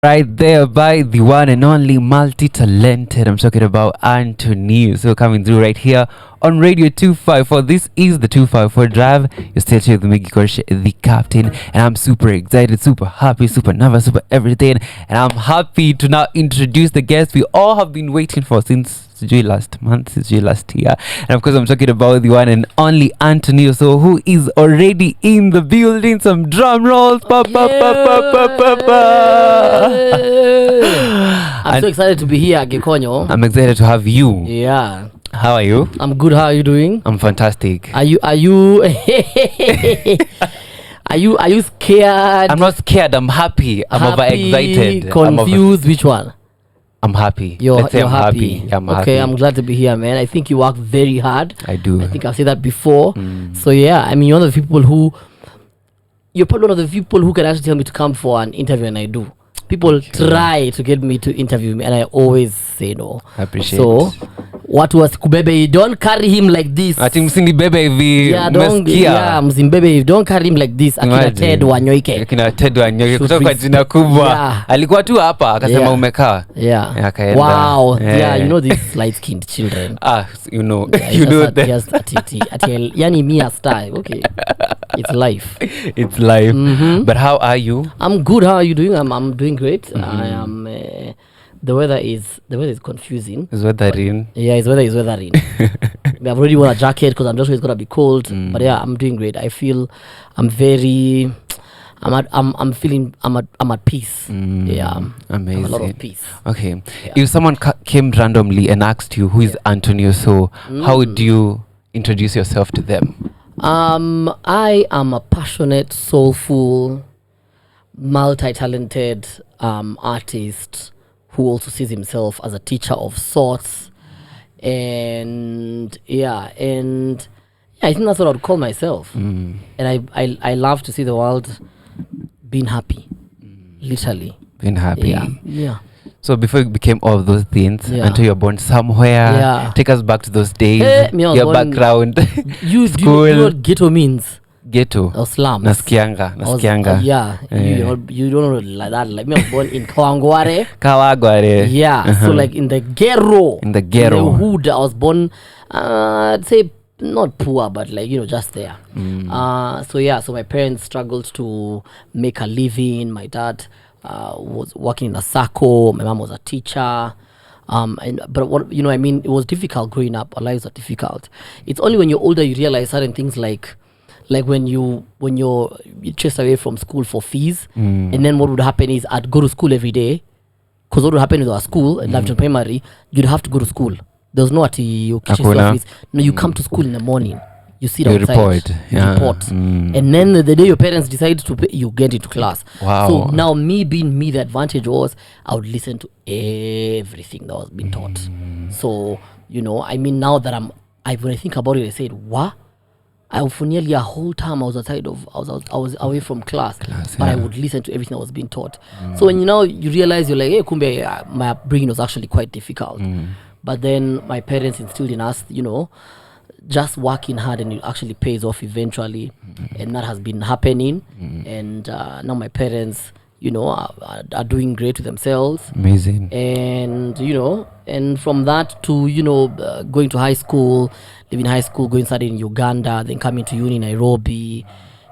Right there by the one and only multi-talented. I'm talking about Antoneosoul. So coming through right here on Radio 254. This is the 254 Drive. You're still here with me, Gikosh, the captain. And I'm super excited, super happy, super nervous, super everything. And I'm happy to now introduce the guest we all have been waiting for since last month, since last year. And of course, I'm talking about the one and only Antoneosoul, who is already in the building. Some drum rolls. Pa, pa, pa, pa, pa, pa, pa. I'm so excited to be here, Gekonyo. I'm excited to have you. Yeah. How are you? I'm good. How are you doing? I'm fantastic. Are you are you scared? I'm not scared. I'm happy. I'm overexcited. Confused. Which one? I'm happy. You're I'm happy. Yeah, I'm okay, happy. I'm glad to be here, man. I think you work very hard. I do. I think I've said that before. So yeah, I mean, you're one of the people who you're probably one of the people who can actually tell me to come for an interview, and I do. People try to get me to interview me, and I always say no. I appreciate so what was kubebe? Don't carry him like this. I think msinibebe hivi. Yeah, msimbebe. Don't carry him like this. Akina Ted Wanyoike. Akina Ted Wanyoike kutoka kwa jina kubwa. Alikuwa tu hapa akasema umekaa. Yeah. Akaenda. Wow. Yeah, you know these light-skinned children. You know. Yeah, you know that. Just yani me a star. Okay. It's life. It's life. But how are you? I'm good. How are you doing? I'm doing great. I am the weather is confusing. Is weathering? Yeah, it's weathering. I've already worn a jacket because I'm just sure it's gonna be cold. But yeah, I'm doing great. I feel I'm feeling I'm at peace. Yeah, amazing. A lot of peace. Okay, if someone came randomly and asked you who is Antoneosoul, how would you introduce yourself to them? I am a passionate, soulful, multi-talented artist who also sees himself as a teacher of sorts, and I think that's what I would call myself. And I love to see the world being happy, literally being happy. Yeah. So before you became all of those things, until you're born somewhere, take us back to those days, your background, you school. Do you know what ghetto means? Ghetto or slums. Nasikianga. You don't know like that. Like me, I was born in Kawangware. Kawangware. So like in the ghetto. In the hood, I was born. I'd say not poor, but like just there. So my parents struggled to make a living. My dad was working in a SACCO. My mom was a teacher. But what it was difficult growing up. Our lives are difficult. It's only when you're older you realize certain things like when you're chased away from school for fees, and then what would happen is I'd go to school every day, because what would happen with our school in Lafton Primary, you'd have to go to school. There was no you fees. No, you come to school in the morning. You sit outside. Report. And then the day your parents decide to pay, you get into class. Wow. So now me being me, the advantage was I would listen to everything that was being taught. So now that when I think about it, I said, what? For nearly a whole time I was away from class, but I would listen to everything that was being taught. So when you realize, you're like, hey, kumbe, my upbringing was actually quite difficult. But then my parents instilled in us, just working hard, and it actually pays off eventually. And that has been happening. And now my parents, are doing great with themselves. Amazing. And and from that to going to high school, living high school, going studying in Uganda, then coming to uni in Nairobi,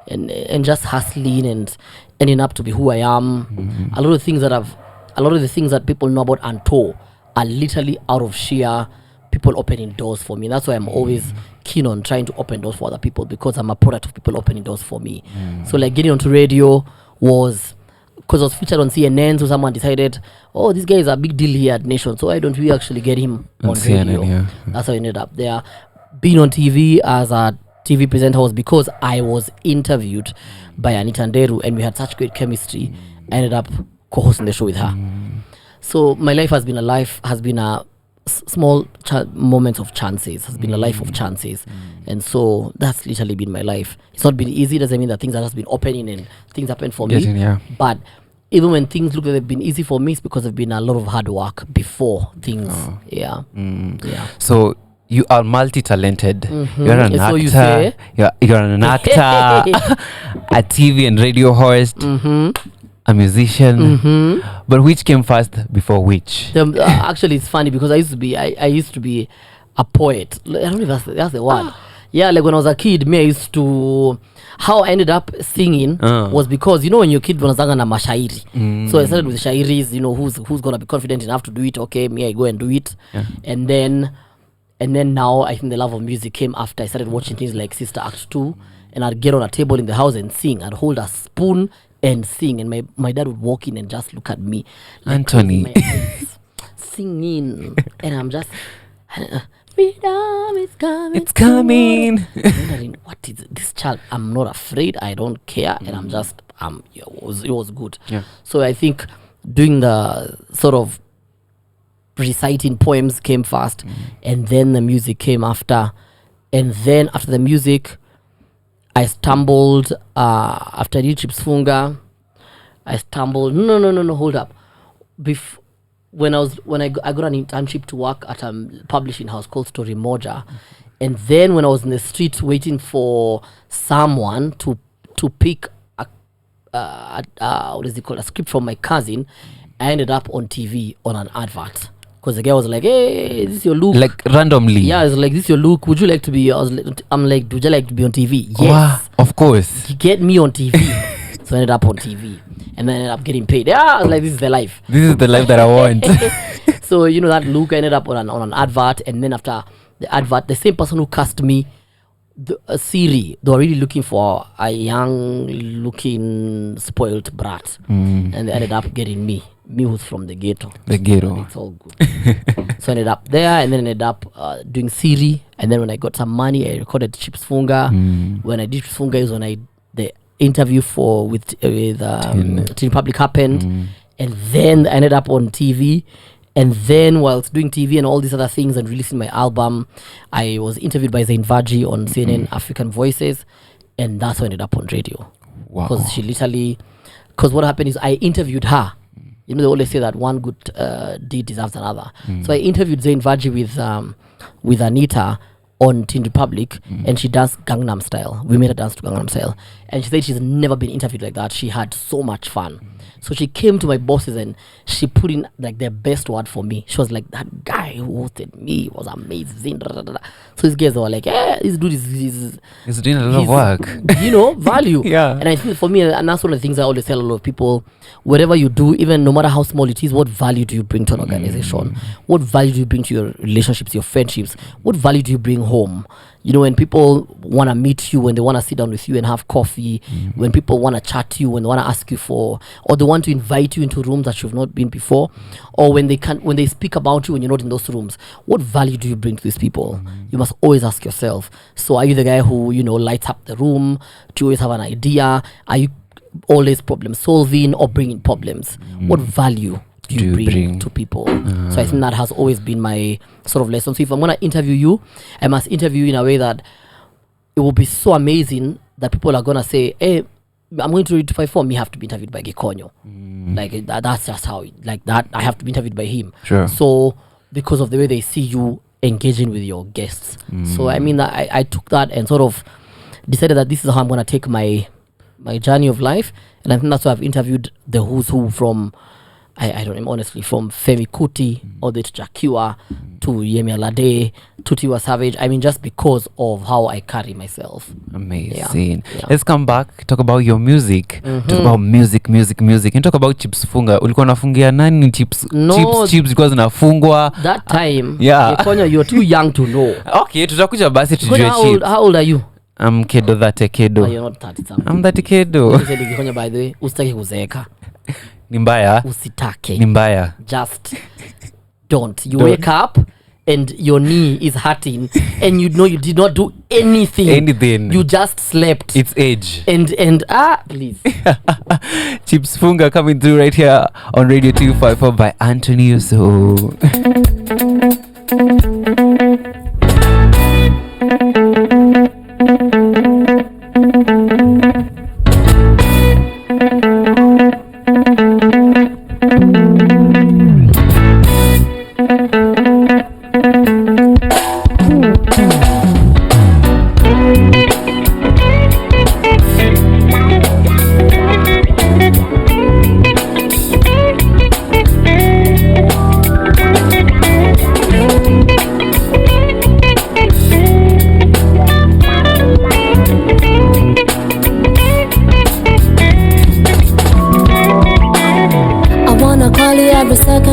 and just hustling and ending up to be who I am. A lot of the things that people know about Anto are literally out of sheer people opening doors for me. That's why I'm always keen on trying to open doors for other people, because I'm a product of people opening doors for me. So like getting onto radio was because I was featured on CNN, so someone decided, oh, this guy is a big deal here at Nation, so why don't we actually get him on CNN, radio? That's how I ended up there. Being on TV as a TV presenter was because I was interviewed by Anita Nderu, and we had such great chemistry. I ended up co-hosting the show with her. So my life has been a small moments of chances, has been a life of chances. And so that's literally been my life. It's not been easy. Doesn't mean that things have just been opening and things happen for me. But even when things look like they've been easy for me, it's because there's been a lot of hard work before things. So you are multi-talented. You're an actor. You say. You're an actor, a TV and radio host. a musician. But which came first before which? Actually, it's funny because I used to be a poet. I don't know if that's the word. Yeah, like when I was a kid, me I used to. How I ended up singing was because when you're a kid wanazanga na mashairi. So I started with shairis. Who's gonna be confident enough to do it? Okay, me I go and do it. And then now I think the love of music came after I started watching things like Sister Act 2, and I'd get on a table in the house and sing. I'd hold a spoon and sing, and my dad would walk in and just look at me like Anthony singing, and I'm just freedom is coming. It's coming. Wondering, what is this child? I'm not afraid. I don't care, and I'm just it was good. Yeah. So I think doing the sort of reciting poems came first, and then the music came after, and then after the music, I stumbled after I did Chips Funga. I stumbled. No. Hold up. When I got an internship to work at a publishing house called Story Moja, and then when I was in the street waiting for someone to pick what is it called, a script from my cousin, I ended up on TV on an advert. Because the guy was like, "Hey, this is your look." Like randomly. Yeah, it's like, "This is your look. Would you like to be?" I'm like, "Would you like to be on TV?" Yes. Wow, of course. Get me on TV. So I ended up on TV, and then I ended up getting paid. Yeah, I was like, "This is the life." This is the life that I want. So that look, I ended up on an advert, and then after the advert, the same person who cast me, Siri, they were really looking for a young-looking spoiled brat, and they ended up getting me who's from the ghetto. The ghetto. It's all good. So I ended up there, and then ended up doing Siri, and then when I got some money, I recorded Chips Funga. When I did Chips Funga is when the interview with Teen Public happened, and then I ended up on TV. And then whilst doing TV and all these other things and releasing my album, I was interviewed by Zain Vaji on CNN African Voices, and that's how I ended up on radio. Wow. Because what happened is I interviewed her. They always say that one good deed deserves another. So I interviewed Zain Vaji with Anita on Teen Republic, and she does Gangnam Style. We made her dance to Gangnam Style, and she said she's never been interviewed like that. She had so much fun. So she came to my bosses and she put in like their best word for me. She was like, "That guy who hosted me was amazing." So these guys were like, this dude is he's doing a lot of work. Value. Yeah. And I think for me, and that's one of the things I always tell a lot of people, whatever you do, even no matter how small it is, what value do you bring to an organization? What value do you bring to your relationships, your friendships? What value do you bring home? When people want to meet you, when they want to sit down with you and have coffee, when people want to chat to you, when they want to ask you or they want to invite you into rooms that you've not been before, or when they speak about you when you're not in those rooms, what value do you bring to these people? You must always ask yourself. So are you the guy who, lights up the room? Do you always have an idea? Are you always problem solving or bringing problems? What value do you bring to people? So I think that has always been my sort of lesson. So if I'm going to interview you, I must interview you in a way that it will be so amazing that people are going to say, "Hey, I'm going to read 254, me have to be interviewed by Gikonyo." Like that's just how, like that, I have to be interviewed by him. Sure. So because of the way they see you engaging with your guests. So I mean, that I took that and sort of decided that this is how I'm going to take my journey of life. And I think that's why I've interviewed the who's who from, I don't know, honestly, from Femi Kuti all the way to Jakiwa to Yemi Alade to Tiwa Savage. I mean, just because of how I carry myself. Amazing. Yeah. Let's come back, talk about your music. Talk about music. And talk about Chips Funga. Ulikuwa unafungia nani chips? No, chips because zinafungwa. That time, yeah. You're too young to know. Okay, tutakuja basi tujue chips. How old are you? I'm kedo that kedo. Oh, you're not 30 something. I'm that kedo. By the way, usitaki kuzeeka. Ni mbaya. Usitake. Ni mbaya. Just don't. You wake up and your knee is hurting and you did not do anything. You just slept. It's age. And please. Chips Funga coming through right here on Radio 254 by Antoneosoul.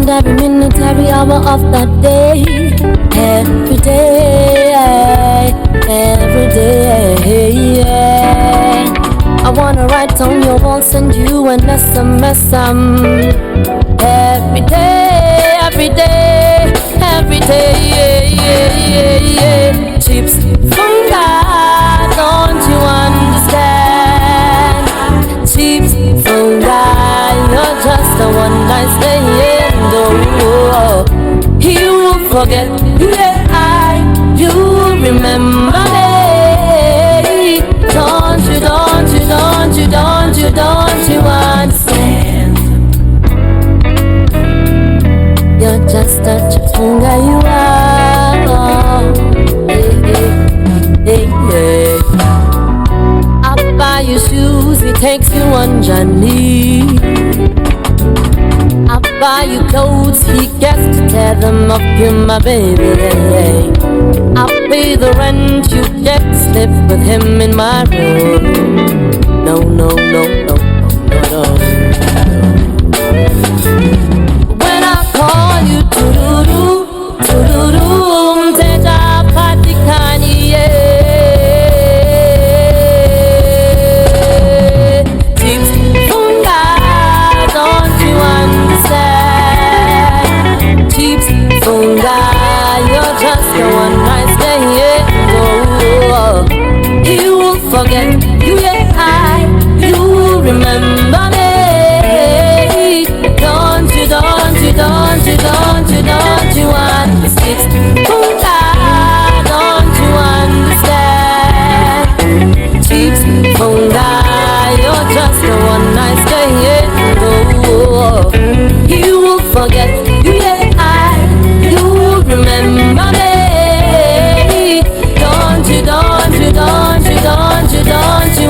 and every minute, every hour of that day. Every day, every day. I wanna write on your wall, send you an SMS. Every day, every day, every day. Chips from God, don't you understand? Chips from God, you're just a one night stand. Oh, he will forget you, you remember me. Don't you understand? You're just a chipunga, you are. I buy you shoes, he takes you on journey. I buy you clothes, he gets to tear them off you, my baby. I pay the rent, you get to sleep with him in my room. No. When I call you, to-do-do, mteja patikani, Chips funga, don't you understand? Chips funga, you're just a one night stand. Oh, he will forget you, you remember me. Don't you understand? Funga, don't you understand? Chips funga, you're just a one night stand. Oh, he will forget you, you remember me. Don't you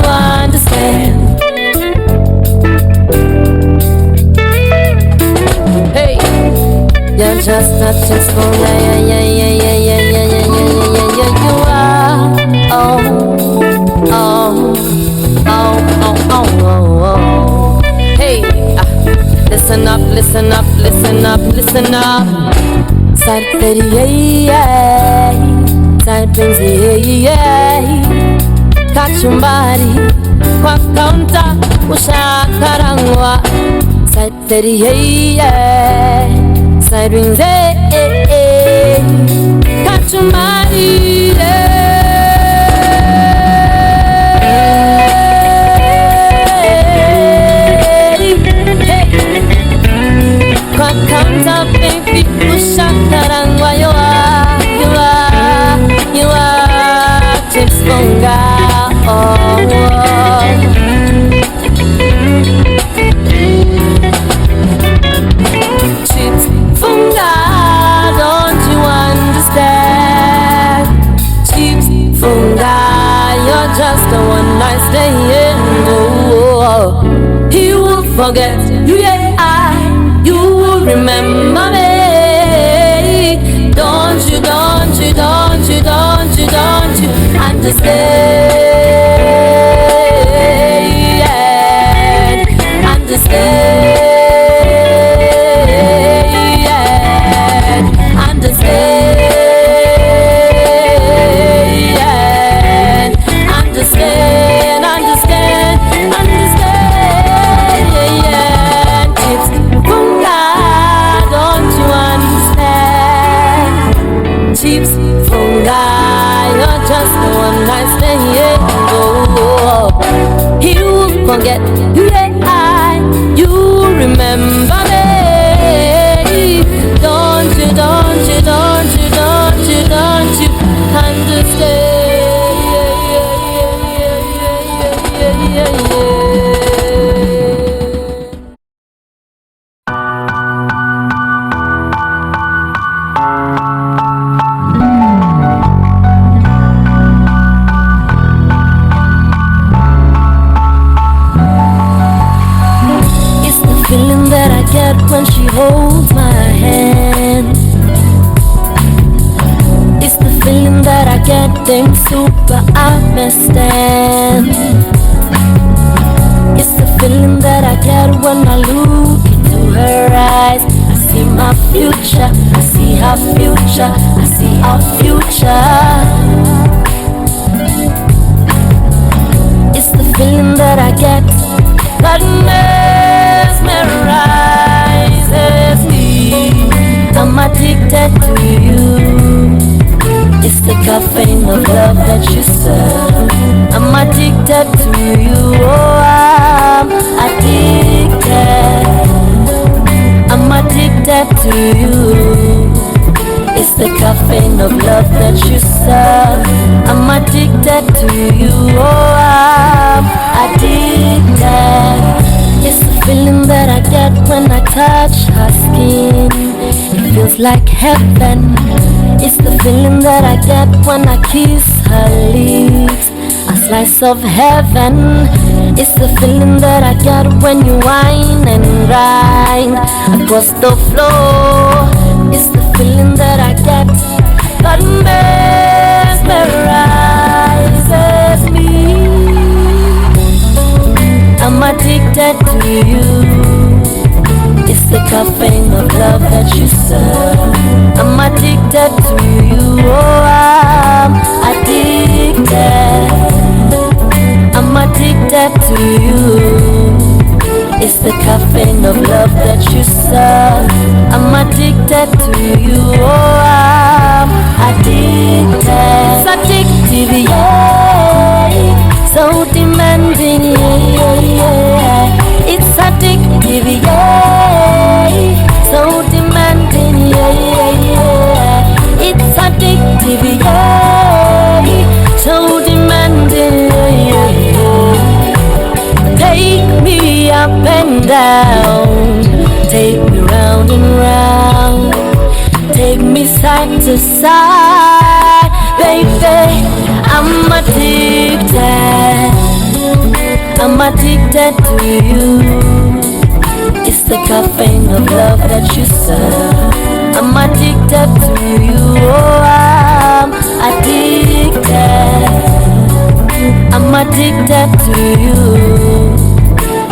understand? Hey, you're just a chips for you are. Oh. Hey, listen up. Side petty, side penzi, kachumbari kwa kaunta ushakarangwa. Side petty, side rings, kachumbari, kwa kaunta baby ushakarangwa. You are chips funga. Chips funga, don't you understand? Chips funga, you're just a one night stand. Oh, he will forget you, you will remember me. Don't you understand? Chips funga, don't you understand? Chips funga, you're just the one night stand. Oh, he will forget you, you remember me. Don't you understand? When she holds my hand, it's the feeling that I get, them super understand. It's the feeling that I get when I look into her eyes. I see my future. I see her future. I see our future. It's the feeling that I get that mesmerizes me. I'm addicted to you. It's the caffeine of love that you serve. I'm addicted to you. Oh, I'm addicted. I'm addicted to you. It's the caffeine of love that you serve. I'm addicted to you. Oh, I'm addicted. It's the feeling that I get when I touch her skin. It feels like heaven. It's the feeling that I get when I kiss her lips. A slice of heaven. It's the feeling that I get when you whine and grind across the floor. It's the feeling that I get that mesmerizes me. I'm addicted to you. It's the caffeine of love that you serve. I'm addicted to you. Oh, I'm addicted. I'm addicted to you. It's the caffeine of love that you serve. I'm addicted to you. Oh, I'm addicted. It's addictive, yeah. So demanding, yeah. It's addictive, yeah. So demanding, yeah. It's addictive, yeah. So demanding, yeah. Take me up and down. Take me round and round. Take me side to side. Baby, I'm addicted. I'm addicted to you. It's the caffeine of love that you serve. I'm addicted to you. Oh, I'm addicted. I'm addicted to you.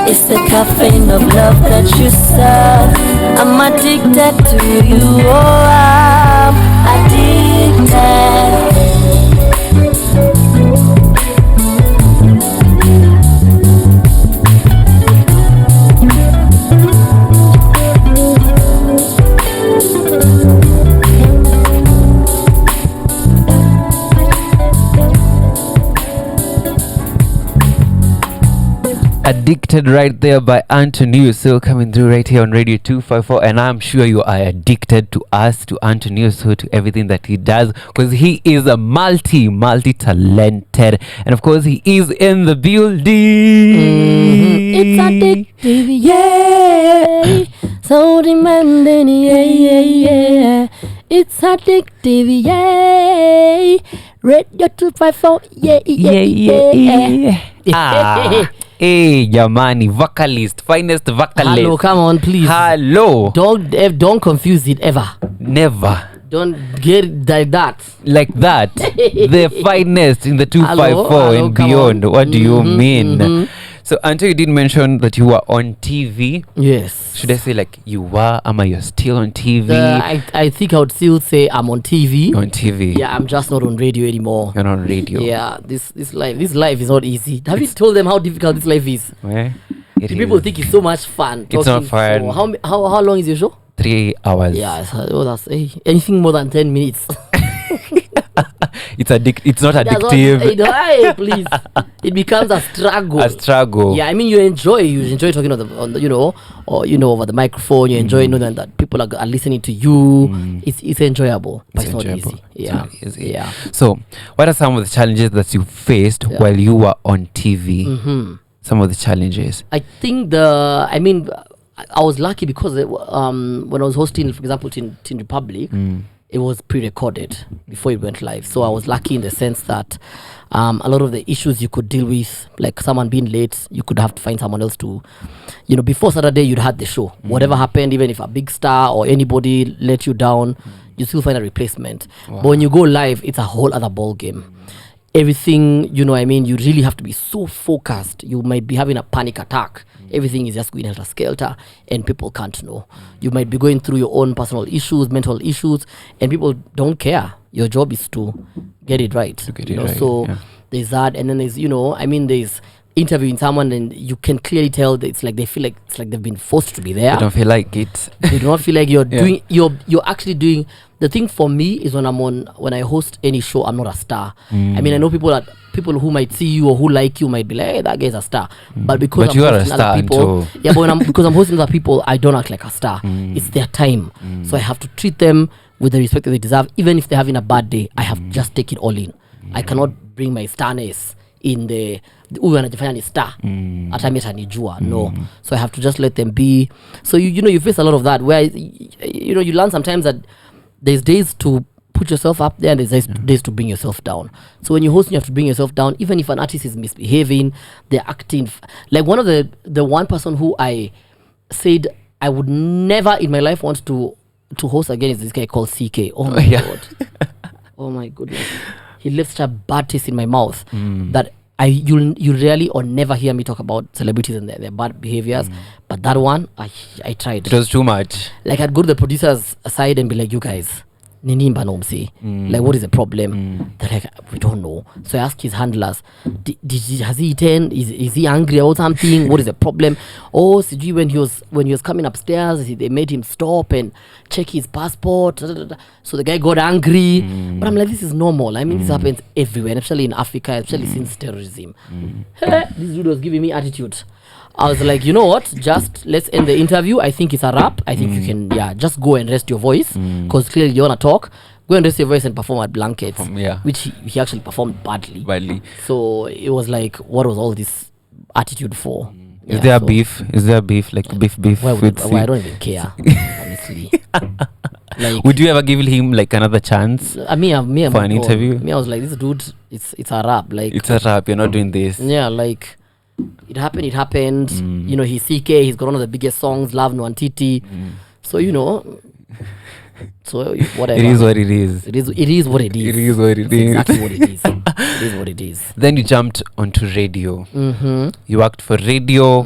It's the caffeine of love that you serve. I'm addicted to you. Oh, I'm addicted. Addicted right there by Antoneosoul, coming through right here on Radio 254, and I'm sure you are addicted to us, to Antoneosoul, to everything that he does, because he is a multi-talented, and of course he is in the building. It's addictive, yeah. So demanding, yeah. It's addictive, yeah. Radio 254, yeah. Hey, Yamani, vocalist, finest vocalist. Hello, come on, please. Hello. Don't confuse it ever. Never. Don't get it like that. Like that. The finest in the 254 Hello, and beyond. What do you mean? Mm-hmm. So, until you did mention that you were on TV. Yes. Should I say like you were, or you're still on TV? I think I would still say I'm on TV. On TV. Yeah, I'm just not on radio anymore. You're not on radio. Yeah, this life is not easy. Have you told them how difficult this life is? Where? People think it's so much fun. It's not fun. How long is your show? 3 hours. Yeah, that's anything more than 10 minutes. It's not addictive. Please. It becomes a struggle. A struggle. Yeah, I mean you enjoy talking on the over the microphone. You enjoy knowing that people are listening to you. It's enjoyable, but it's not easy. Yeah. It's not easy. Yeah. So, what are some of the challenges that you faced while you were on TV? Mm-hmm. Some of the challenges. I think I was lucky because when I was hosting, for example, Teen Republic, it was pre-recorded before it went live. So I was lucky in the sense that a lot of the issues you could deal with, like someone being late, you could have to find someone else to, before Saturday you'd had the show. Whatever happened, even if a big star or anybody let you down, you still find a replacement. Wow. But when you go live, it's a whole other ball game. everything, you know, I mean, you really have to be so focused. You might be having a panic attack. Everything is just going helter skelter, and people can't know. You might be going through your own personal issues, mental issues, and people don't care. Your job is to get it right. So there's that, and then there's, you know, I mean, there's interviewing someone, and you can clearly tell that it's like they feel like it's like they've been forced to be there. They don't feel like it. They do not feel like you're doing. You're actually doing. The thing for me is when I host any show, I'm not a star. I mean, I know people who might see you or who like you might be like, hey, that guy's a star. But because I'm hosting other people, because I'm hosting other people, I don't act like a star. It's their time, so I have to treat them with the respect that they deserve. Even if they're having a bad day, I have to just take it all in. I cannot bring my starness in the anajifanya ni star hata mimi atanijua. No, so I have to just let them be. So you know, you face a lot of that where you know, you learn sometimes that there's days to put yourself up there and there's days to bring yourself down. So when you host, you have to bring yourself down. Even if an artist is misbehaving, they're acting like one of the one person who I said I would never in my life want to host again is this guy called CK. Oh my god. Oh my goodness. He left such a bad taste in my mouth that you rarely or never hear me talk about celebrities and their bad behaviors. But that one, I tried. It was too much. Like, I'd go to the producer's side and be like, you guys, Ninimba nomsi. Like, what is the problem? They're like, we don't know. So I asked his handlers, has he eaten? Is he angry about something? What is the problem? Oh, CG, when he was coming upstairs, they made him stop and check his passport. So the guy got angry. But I'm like, this is normal. I mean, this happens everywhere, especially in Africa, especially since terrorism. This dude was giving me attitude. I was like, you know what? Just let's end the interview. I think it's a wrap. I think you can, just go and rest your voice, because clearly you want to talk. Go and rest your voice and perform at Blankets, which he actually performed badly. So it was like, what was all this attitude for? Is there beef? Is there beef? Like beef? Why I don't even care, honestly. Like, would you ever give him like another chance? For an interview? I was like, this dude, it's a wrap. Like, it's a wrap. You're not doing this. Yeah, like. It happened. You know, he's CK, he's got one of the biggest songs, Love Nwantiti. So, you know, so whatever. It is what it is. It is what it is. It is what it is. Exactly what it is. It is what it is. Then you jumped onto radio. You worked for radio.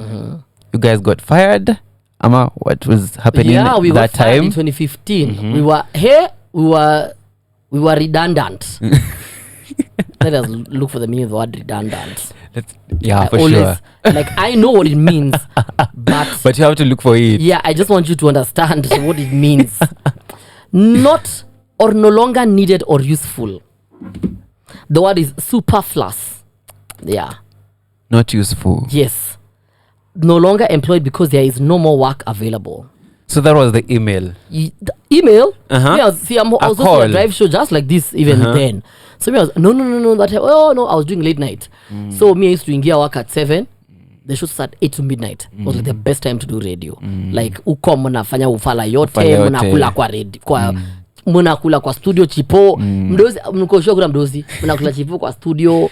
You guys got fired. Ama, what was happening we that got fired time? in 2015. We were redundant. Let us look for the meaning of the word redundant. Sure. Like, I know what it means, but you have to look for it. Yeah, I just want you to understand what it means. Not or no longer needed or useful. The word is superfluous. Yeah. Not useful. Yes. No longer employed because there is no more work available. So that was the email. The email? Yeah, I was also a drive show just like this even then. So me, I was, no. I was doing late night. So me, I used to ingia work at 7. The show starts at 8 to midnight. It was like the best time to do radio. Like, uko mnafanya ufala yote, mnakula kwa radio, mnakula kwa studio chipo. Mdozi, mnakosho kuna mdozi, mnakula chipo kwa studio.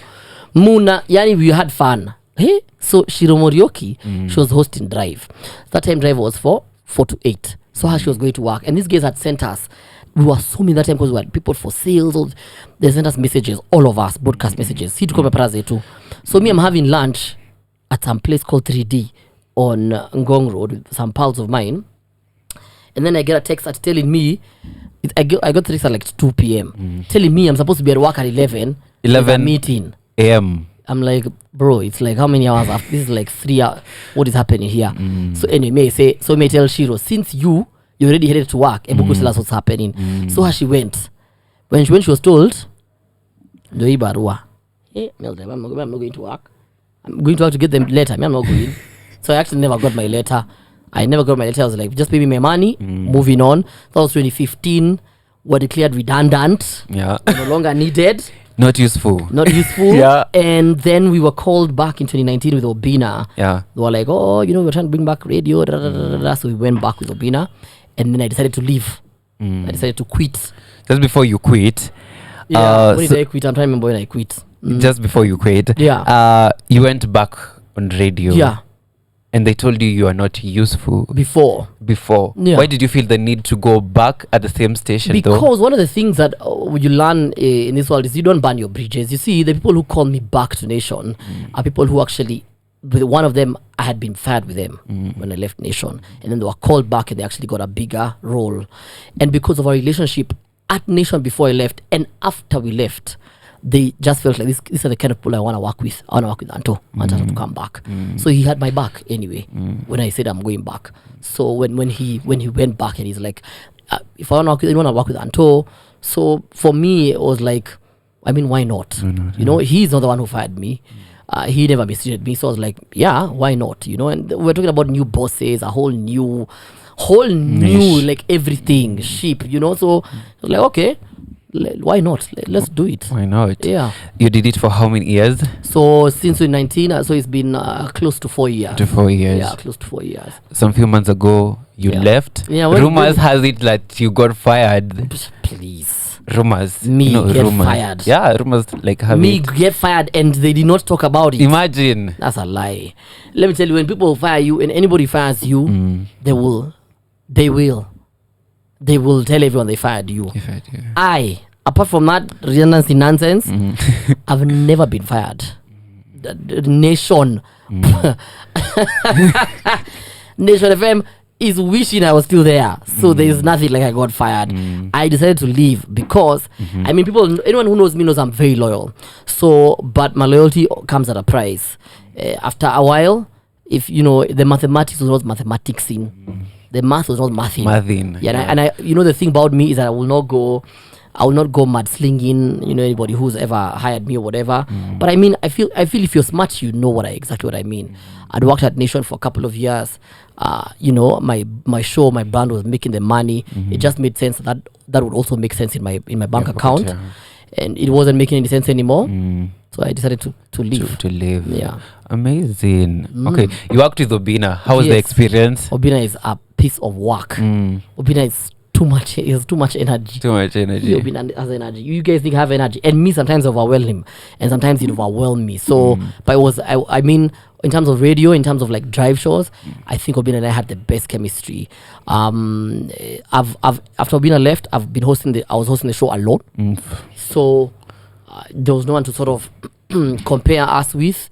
Yani we had fun. Hey? So Shiro Morioki, she was hosting Drive. That time Drive was 4 to 8. So how she was going to work. And these guys had sent us. We were so many that time because we had people for sales. They sent us messages, all of us, broadcast messages. So me, I'm having lunch at some place called 3D on Ngong Road with some pals of mine. And then I get a text telling me, I got the text at like 2 p.m. Telling me I'm supposed to be at work at 11 meeting. a.m. I'm like, bro, it's like how many hours after? This is like 3 hours. What is happening here? So anyway, may tell Shiro, since you already headed to work, Ebuku tell us what's happening. So how she went. When she was told, hey, I'm not going to work. I'm going to have to get them later. I'm not going. So I actually never got my letter. I was like, just pay me my money, moving on. That was 2015. Were declared redundant. Yeah. No longer needed. Not useful. Yeah. And then we were called back in 2019 with Obina. Yeah. They were like, we're trying to bring back radio. So we went back with Obina. And then I decided to leave. I decided to quit. Just before you quit. When did I quit? I'm trying to remember when I quit. Just before you quit. Yeah. You went back on radio. Yeah. And they told you are not useful before. Yeah. Why did you feel the need to go back at the same station Because one of the things that you learn in this world is you don't burn your bridges. You see, the people who call me back to Nation are people who actually, with one of them, I had been fired with them when I left Nation, and then they were called back and they actually got a bigger role. And because of our relationship at Nation before I left and after we left, they just felt like these are the kind of people I want to work with. I want to work with Anto to come back. So he had my back anyway when I said I'm going back. So when he went back and he's like, if I want to work with anyone, I work with Anto. So for me, it was like, I mean, why not? You know, he's not the one who fired me. He never mistreated me. So I was like, yeah, why not? You know, and we're talking about new bosses, a whole new, like everything, sheep, you know. So I was like, okay, why not? Let's do it. Why not? Yeah. You did it for how many years? So since 2019, so it's been close to 4 years. Yeah, close to 4 years. Some few months ago, you left. Yeah. Rumors has it that you got fired. Please. Rumors. Get fired. Yeah, rumors like have me get fired and they did not talk about it. Imagine. That's a lie. Let me tell you, when people fire you and anybody fires you, they will tell everyone they fired you. Apart from that redundancy nonsense, I've never been fired. The Nation Nation FM is wishing I was still there. So there is nothing like I got fired. I decided to leave because I mean, anyone who knows me knows I'm very loyal. So, but my loyalty comes at a price. After a while, if you know, the mathematics was not mathematicsing. The math was not mathing. Yeah, and I you know, the thing about me is that I will not go mudslinging, you know, anybody who's ever hired me or whatever. But I mean, I feel if you're smart, you know exactly what I mean. I'd worked at Nation for a couple of years. You know, my show, my brand was making the money. It just made sense that would also make sense in my bank account. And it wasn't making any sense anymore. So I decided to leave. To leave. Yeah. Amazing. Okay. You worked with Obina. How was the experience? Obina is a piece of work. Obina is too much. He has too much energy. Obina has energy. You guys think I have energy. And me sometimes overwhelm him. And sometimes it overwhelm me. So but it was I mean, in terms of radio, in terms of like drive shows, I think Obina and I had the best chemistry. I've after Obina left, I was hosting the show alone. So there was no one to sort of compare us with.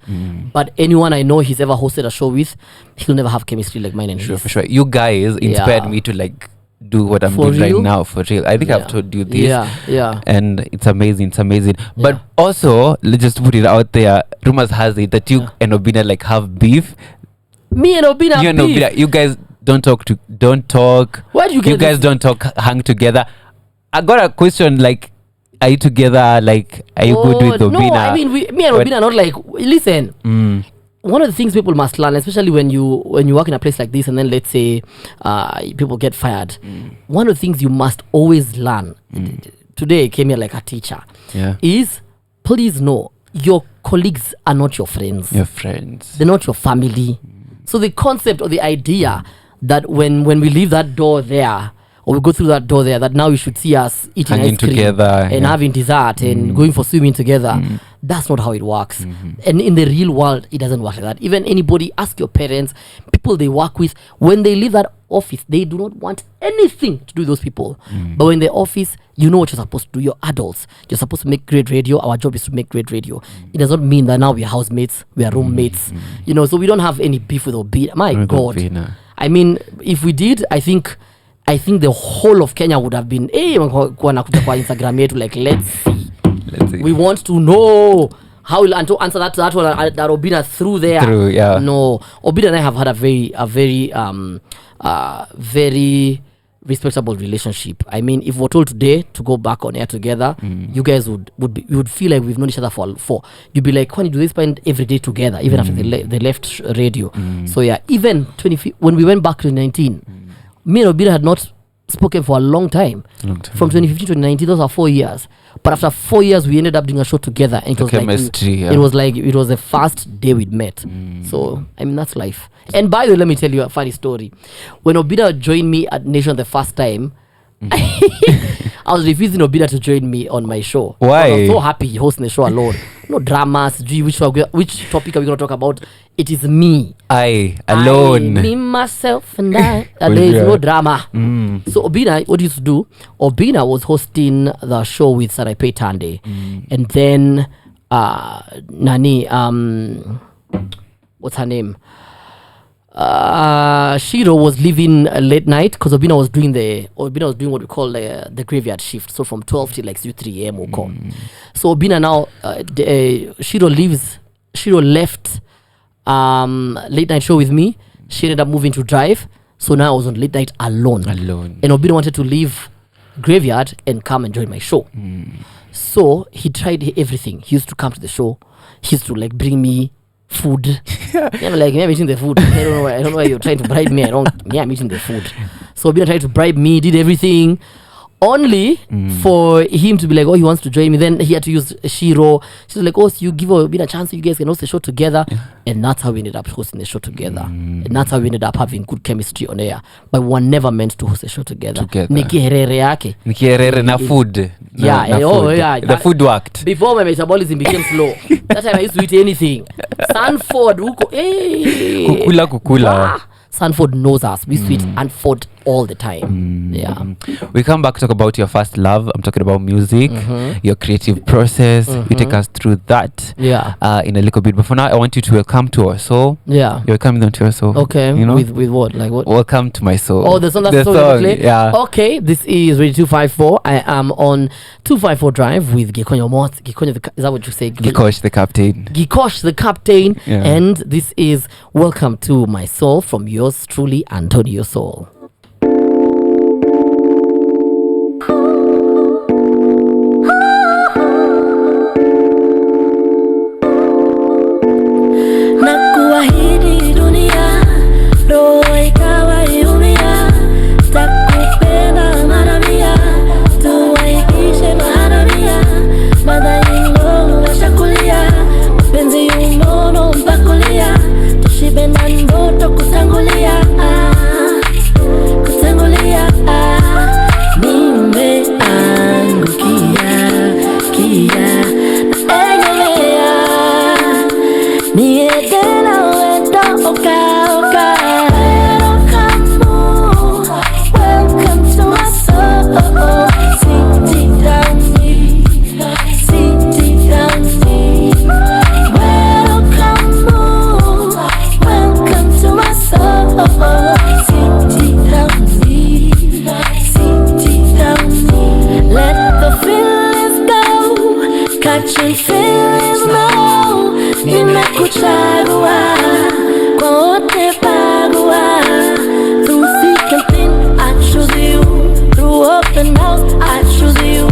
But anyone I know he's ever hosted a show with, he'll never have chemistry like mine and his. For sure. You guys inspired me to like do what I'm doing right now, for real. I think I've told you this. And it's amazing. But also, let's just put it out there, rumors has it that you and Obina like have beef. Me and Obina You and Obina, you guys don't talk. Why do you guys don't talk, hang together? I got a question like, are you together? Like, are you good with Obina? No, I mean, me and Obina are not like, listen, one of the things people must learn, especially when you work in a place like this and then let's say people get fired, one of the things you must always learn, today I came here like a teacher, is please know your colleagues are not your friends. They're not your family. So the concept or the idea that when we leave that door there, or we go through that door there, that now you should see us eating ice cream together and having dessert and going for swimming together. That's not how it works. And in the real world, it doesn't work like that. Even anybody, ask your parents, people they work with, when they leave that office, they do not want anything to do with those people. But when they're office, you know what you're supposed to do. You're adults. You're supposed to make great radio. Our job is to make great radio. It does not mean that now we're housemates, we are roommates. You know, so we don't have any beef with Obina. My God. I mean, if we did, I think the whole of Kenya would have been, hey, kwa Instagram yetu, like, let's see. We want to know how will Anto answer that one that Obina threw there. No, Obina and I have had a very respectable relationship. I mean, if we're told today to go back on air together, you guys would feel like we've known each other for you'd be like, when do they spend every day together, even after they left radio? So yeah, even when we went back to 2019, me and Obina had not spoken for a long time. From 2015 to 2019, those are 4 years. But after 4 years, we ended up doing a show together. And it was like the first day we'd met. So, I mean, that's life. And by the way, let me tell you a funny story. When Obina joined me at Nation the first time, I was refusing Obina to join me on my show. Why? I was so happy hosting the show alone. No dramas. Which topic are we going to talk about? it is me. I alone. Me, myself, and I. Oh, There is yeah. no drama. So Obina, what he used to do, Obina was hosting the show with Sarai Tande. And then Nani, what's her name? Shiro was leaving late night because Obina was doing what we call the graveyard shift. So from 12 till like 3 a.m. will come. So Obina now, Shiro left late night show with me. She ended up moving to drive. So now I was on late night alone. And Obina wanted to leave graveyard and come and join my show. So he tried everything. He used to come to the show. He used to like bring me food. I'm like, I'm eating the food. I don't know why you're trying to bribe me. I'm eating the food. So Obina tried to bribe me, did everything. Only for him to be like, oh, he wants to join me. Then he had to use Shiro. She's like, oh, so you give Obina a chance so you guys can host the show together. And that's how we ended up hosting the show together. And that's how we ended up having good chemistry on air. But we were never meant to host the show together. Niki herere yake. Niki herere na food. Yeah, food. Yeah. The food worked. Before my metabolism became slow. That time I used to eat anything. Sanford, hey. Kukula. Wow. Sanford knows us. We used to eat Sanford all the time. Yeah. We come back to talk about your first love. I'm talking about music, your creative process. You take us through that in a little bit. But for now, I want you to welcome to our soul. Yeah. You're coming down to our soul. Okay. You know? With what? Like what? Welcome to my soul. Oh, the song that's so play? Yeah. Okay. This is Radio 254. I am on 254 Drive with Gikonyo, is that what you say? Gikosh, the captain. Gikosh, the captain. Yeah. And this is Welcome to My Soul from yours truly, Antoneosoul. Nakuahidi dunia, roho ikawa iumia, takupenda mara mia, tuwaikishe maharamia, madhaino washakulia, penzi unono mpakulia, tushibe na ndoto kutangulia, nimeangukia, naegemea, niedela wendo oka. Welcome to my soul. Sit down me. Welcome to my soul. Sit down me. Let the feelings go. Catching feelings now. Nimekuchagua kwa wote pagua. Through thick and thin, I choose you. Through up and down, I choose you.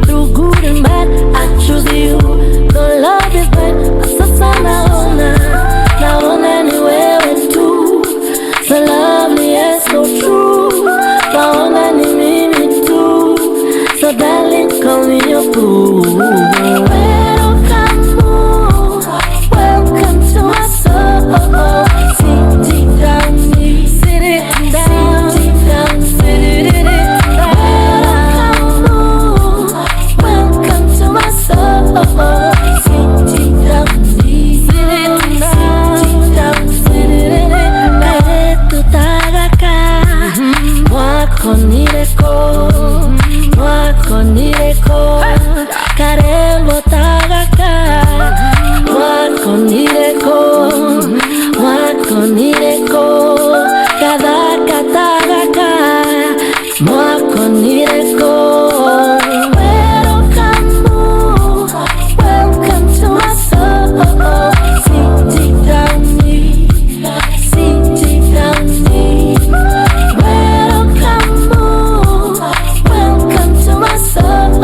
Through good and bad, I choose you. The love is blind, sasa naona ni wewe tu. So lovely and so true. Naona ni mimi tu. So darling, call me your boo. Welcome to my soul. Sit down me. Sit it down. Welcome to my soul. Sit down me. Tutagaka. Mwako nireko. Karembo tagaka. Mwako nireko. Kadaka tagaka. Mwako nireko. Welcome to my soul. Sit down me. Welcome to my soul.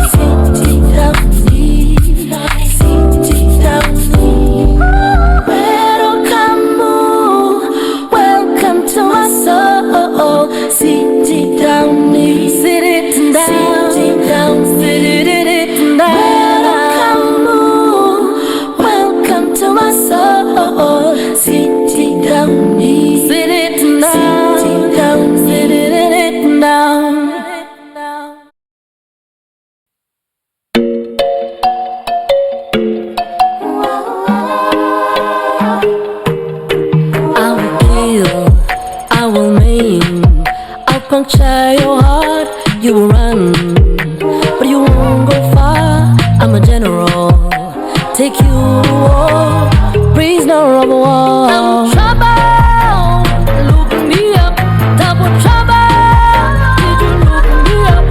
Sit down me. Welcome to my soul. Sit down me. Sit it down. Welcome to my soul. Sit down me. Sit it down. Sit it down. puncture your heart, you will run, but you won't go far. I'm a general, take you to war, prisoner of war. I'm trouble, look me up, double trouble. Did you look me up?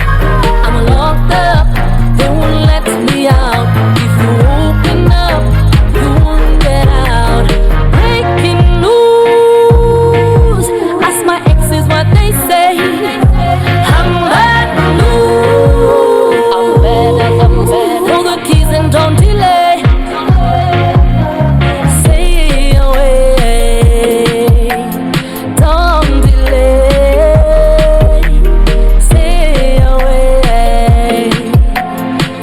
I'm locked up, they won't let me out. If you open up, you won't get out. Breaking news, ask my exes what they say. I'm bad news, I'm bad. Throw the keys and don't delay. Stay away, don't delay. Stay away,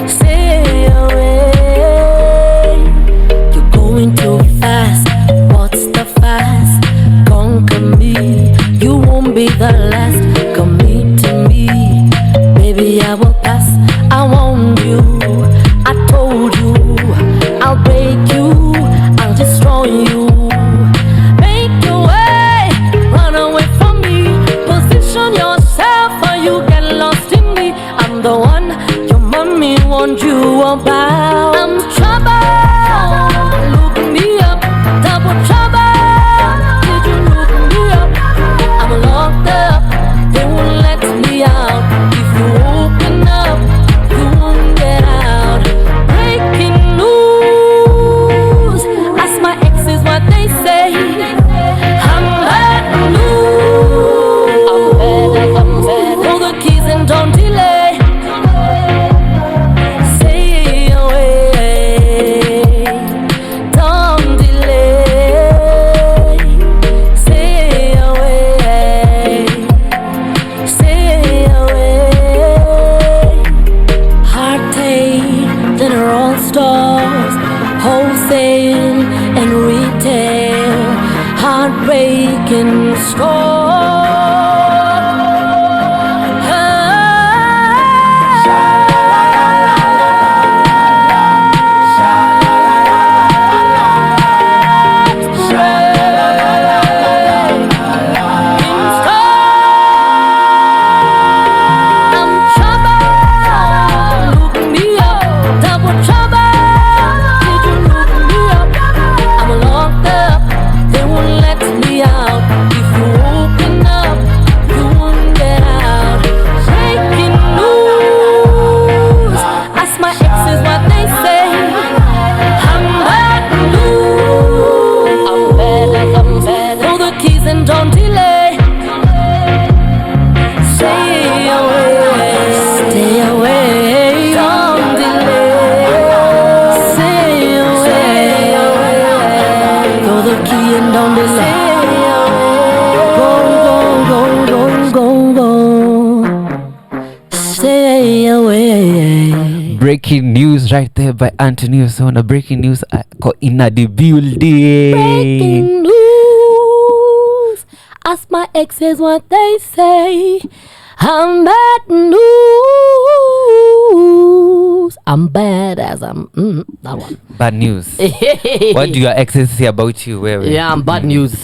stay away. You're going too fast, what's the fast? Conquer me, you won't be the last. Commit to me, baby, I will pass. I want you, I told you, I'll break you, I'll destroy you. Make your way, run away from me. Position yourself or you get lost in me. I'm the one your mommy warned you about. I'm trouble, look me up, double trouble. Did you look me up? I'm locked up, they won't let me out. If you open up, you won't get out. Breaking news, ask my exes what they say. I'm bad news, I'm bad. Throw the keys and don't delay. Stay away, don't delay. Stay away, stay away. Heartache, general stores, wholesale and retail, heartbreaking store. I'm trouble, look me up, double trouble. Did you look me up? I'm locked up, they won't let me out. If you open up, you won't get out. Breaking news, ask my exes what they say. I'm bad news, I'm bad. Throw the keys and don't delay. Stay away, don't delay. Stay away, throw the key and don't delay. Go, go, go, go, go, go. Stay away. Breaking news right there by Antoneosoul. Breaking news in the building. Breaking news, ask my exes what they say. I'm bad news, I'm bad as I'm that one. Bad news. What do your exes say about you? Yeah, I'm bad news.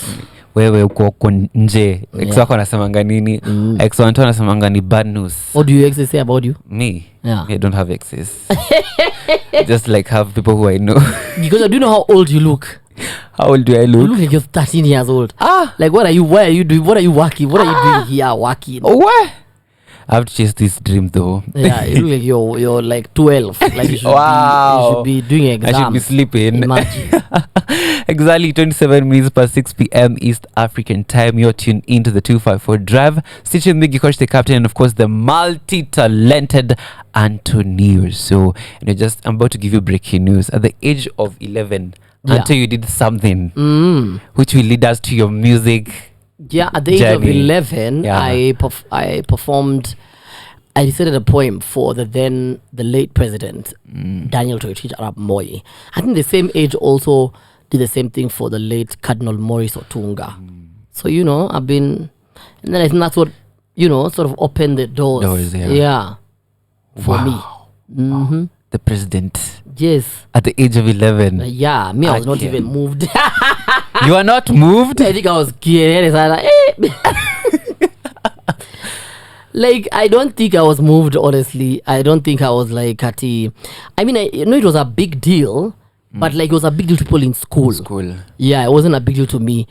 Wewe uko nje. Ex wako anasemanga nini? Ex wangu anasemanga ni bad news. What do your exes say about you? Me? Yeah. I don't have exes. Just like have people who I know. Because I do know how old you look. How old do I You look? look like you're 13 years old. Ah! Like why are you doing? What are you working? What are you doing here working? Oh, what? I have to chase this dream though. Yeah, you look like you're like 12. Like you should, Wow. you should be doing exams. I should be sleeping. Imagine. Exactly 27 minutes past 6 p.m. East African time. You're tuned into the 254 Drive. Stitching Big Gikosh, the captain, and of course the multi-talented Antoneosoul. So, I'm about to give you breaking news. At the age of 11, until you did something which will lead us to your music. Yeah, at the age of journey. 11, Yeah. I performed. I recited a poem for the late president, Daniel Toyotich Arap Moi. I think the same age also did the same thing for the late Cardinal Maurice Otunga. So, I've been, and then I think that's what, sort of opened the doors. Yeah. For me. Mm-hmm. The president Yes. at the age of 11. Yeah, me, I was not even moved. You are not moved? I think I was scared. I was like, Like, I don't think I was moved, honestly. I don't think I was like at a, I mean, I know it was a big deal, but like it was a big deal to people in school. Yeah, it wasn't a big deal to me.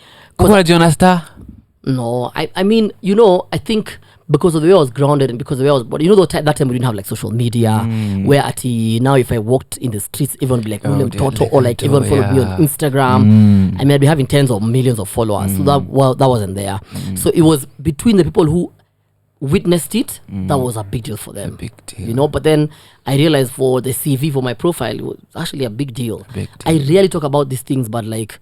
No, I mean, I think because of the way I was grounded and because of the way I was, but that time we didn't have like social media, where now if I walked in the streets, everyone would be like William Toto, or like even followed me on Instagram. I mean, I'd be having tens of millions of followers, so that wasn't there. So it was between the people who witnessed it, that was a big deal for them. Big deal. But then I realized for the CV for my profile, it was actually a big deal. I rarely talk about these things, but like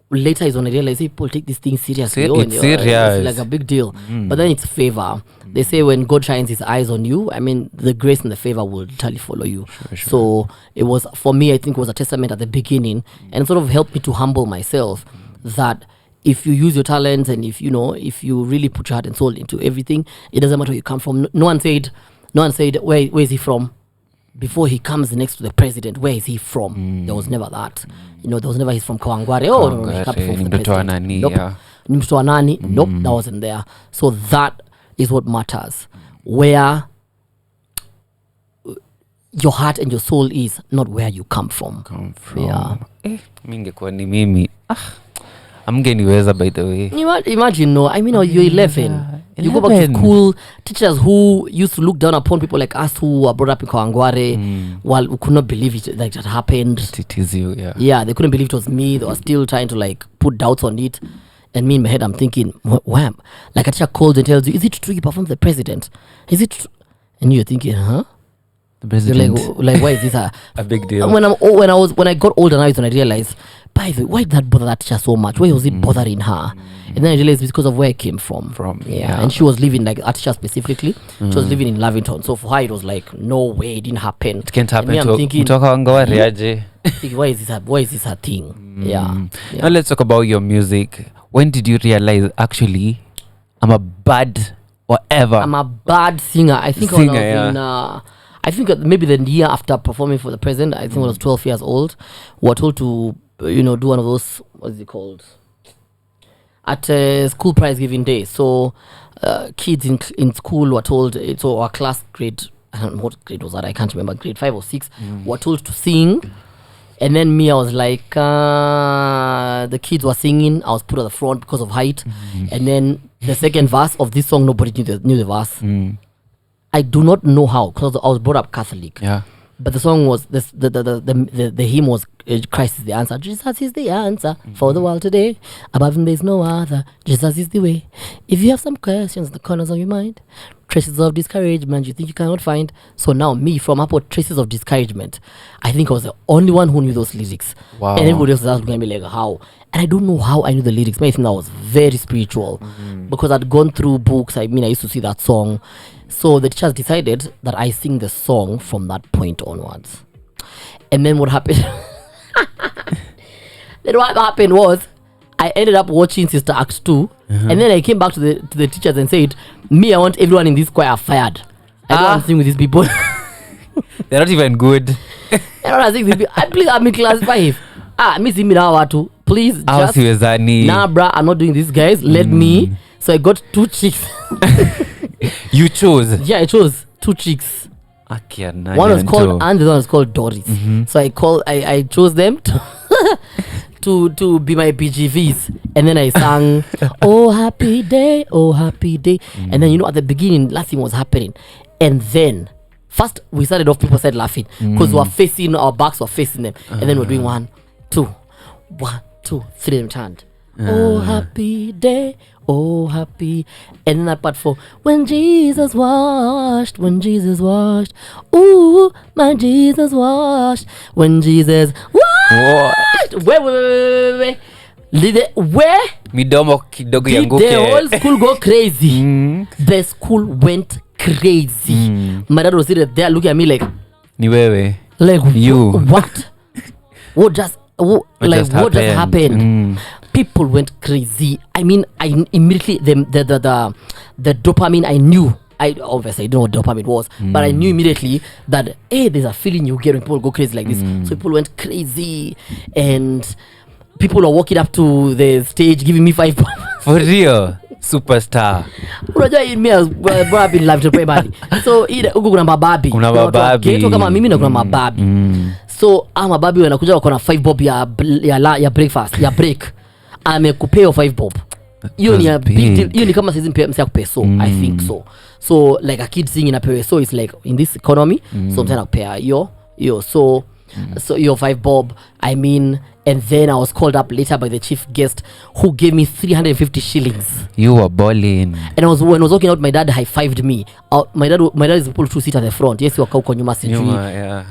later is when I realize people take these things seriously. It's serious. It's like a big deal. But then it's favor. They say when God shines his eyes on you, I mean, the grace and the favor will totally follow you. Sure. So it was, for me, I think it was a testament at the beginning, and sort of helped me to humble myself that if you use your talents and if you really put your heart and soul into everything, it doesn't matter where you come from. No one said where is he from before he comes next to the president. Where is he from? There was never that. There was never he's from Kawangware. No, he comes from the president. Nope, that wasn't there. So that is what matters. Where your heart and your soul is, not where you come from. Yeah. Mingekuwa ni mimi. Amgeniweza, by the way. Imagine, no. I mean, you're 11. You go back to school, teachers who used to look down upon people like us who were brought up in Kawangware, while we could not believe it, like that happened. It is you, yeah. Yeah, they couldn't believe it was me. They were still trying to like put doubts on it. And me in my head, I'm thinking, wham. Like a teacher calls and tells you, is it true you performed the president? Is it true? And you're thinking, huh? The president. Like why is this a big deal? When I got older now, when I realized, by the way, why did that bother that teacher so much? Why was it bothering her? And then I realized it's because of where I came from. Yeah. And she was living, like a teacher specifically, she was living in Lavington. So for her, it was like, no way, it didn't happen. It can't happen. I'm thinking, why is this a thing? Yeah. Now let's talk about your music. When did you realize, actually, I'm a bad singer? I think when I was I think maybe the year after performing for the president, I think I was 12 years old, we were told to, do one of those, what is it called? At school prize giving day. So kids in school were told, so our class grade, I don't know what grade was that, I can't remember, grade 5 or 6, were told to sing. And then me, I was like, the kids were singing, I was put at the front because of height. And then the second verse of this song, nobody knew the verse. I do not know how, because I was brought up Catholic. Yeah. But the song was the hymn was Christ is the answer. Jesus is the answer for the world today. Above him there is no other. Jesus is the way. If you have some questions in the corners of your mind, traces of discouragement you think you cannot find. So now me, from upward traces of discouragement, I think I was the only one who knew those lyrics. Wow. And everybody else was looking at me like, how? And I don't know how I knew the lyrics, but I think I was very spiritual because I'd gone through books. I mean, I used to see that song. So the teachers decided that I sing the song from that point onwards. And then what happened? Then what happened was I ended up watching Sister Act 2, and then I came back to the teachers and said, me, I want everyone in this choir fired. I don't want to sing with these people. They're not even good. I don't want to sing with these people. Please, I'm in class 5. Me see me now, too. Please, just, nah, bruh, I'm not doing this, guys. Let me. So I got 2 chicks. You chose? Yeah, I chose 2 chicks. One was called Anne, the other was called Doris. So I chose them to be my BGVs, and then I sang oh happy day, and then at the beginning nothing was happening, and then first we started off, people started laughing because we were facing, our backs were facing them, and then we're doing 1 2 1 2 3, and turned oh happy day, oh happy, and then that part for when Jesus washed, ooh my Jesus washed, when Jesus washed. Wait. Where midomo kidogo yanguke. The whole school go crazy. The school went crazy. My dad was sitting there looking at me like, ni wewe, like you, what just happened? People went crazy. I mean, I immediately the dopamine, I knew. I obviously don't know what dopamine was, but I knew immediately that there's a feeling you get when people go crazy like this. So people went crazy, and people are walking up to the stage giving me 5 pounds. For real? superstar. Unajua me as brought up in live to primary. So ile huko kuna mababi. Kuna mababi. Geto kama mimi na kuna mababi. So mababi wanakuja wako na 5 bob ya breakfast, ya break. Amekupea 5 bob. Hiyo ni a big deal. Hiyo ni kama sisi msia kupea so. I think so. So like a kid singing a so it's like in this economy, so mtana kupea yo so your 5 bob, I mean, and then I was called up later by the chief guest who gave me 350 shillings. You were balling. And when I was walking out, my dad high-fived me. My dad is pulled to sit at the front. Yes, you are nyuma sijui.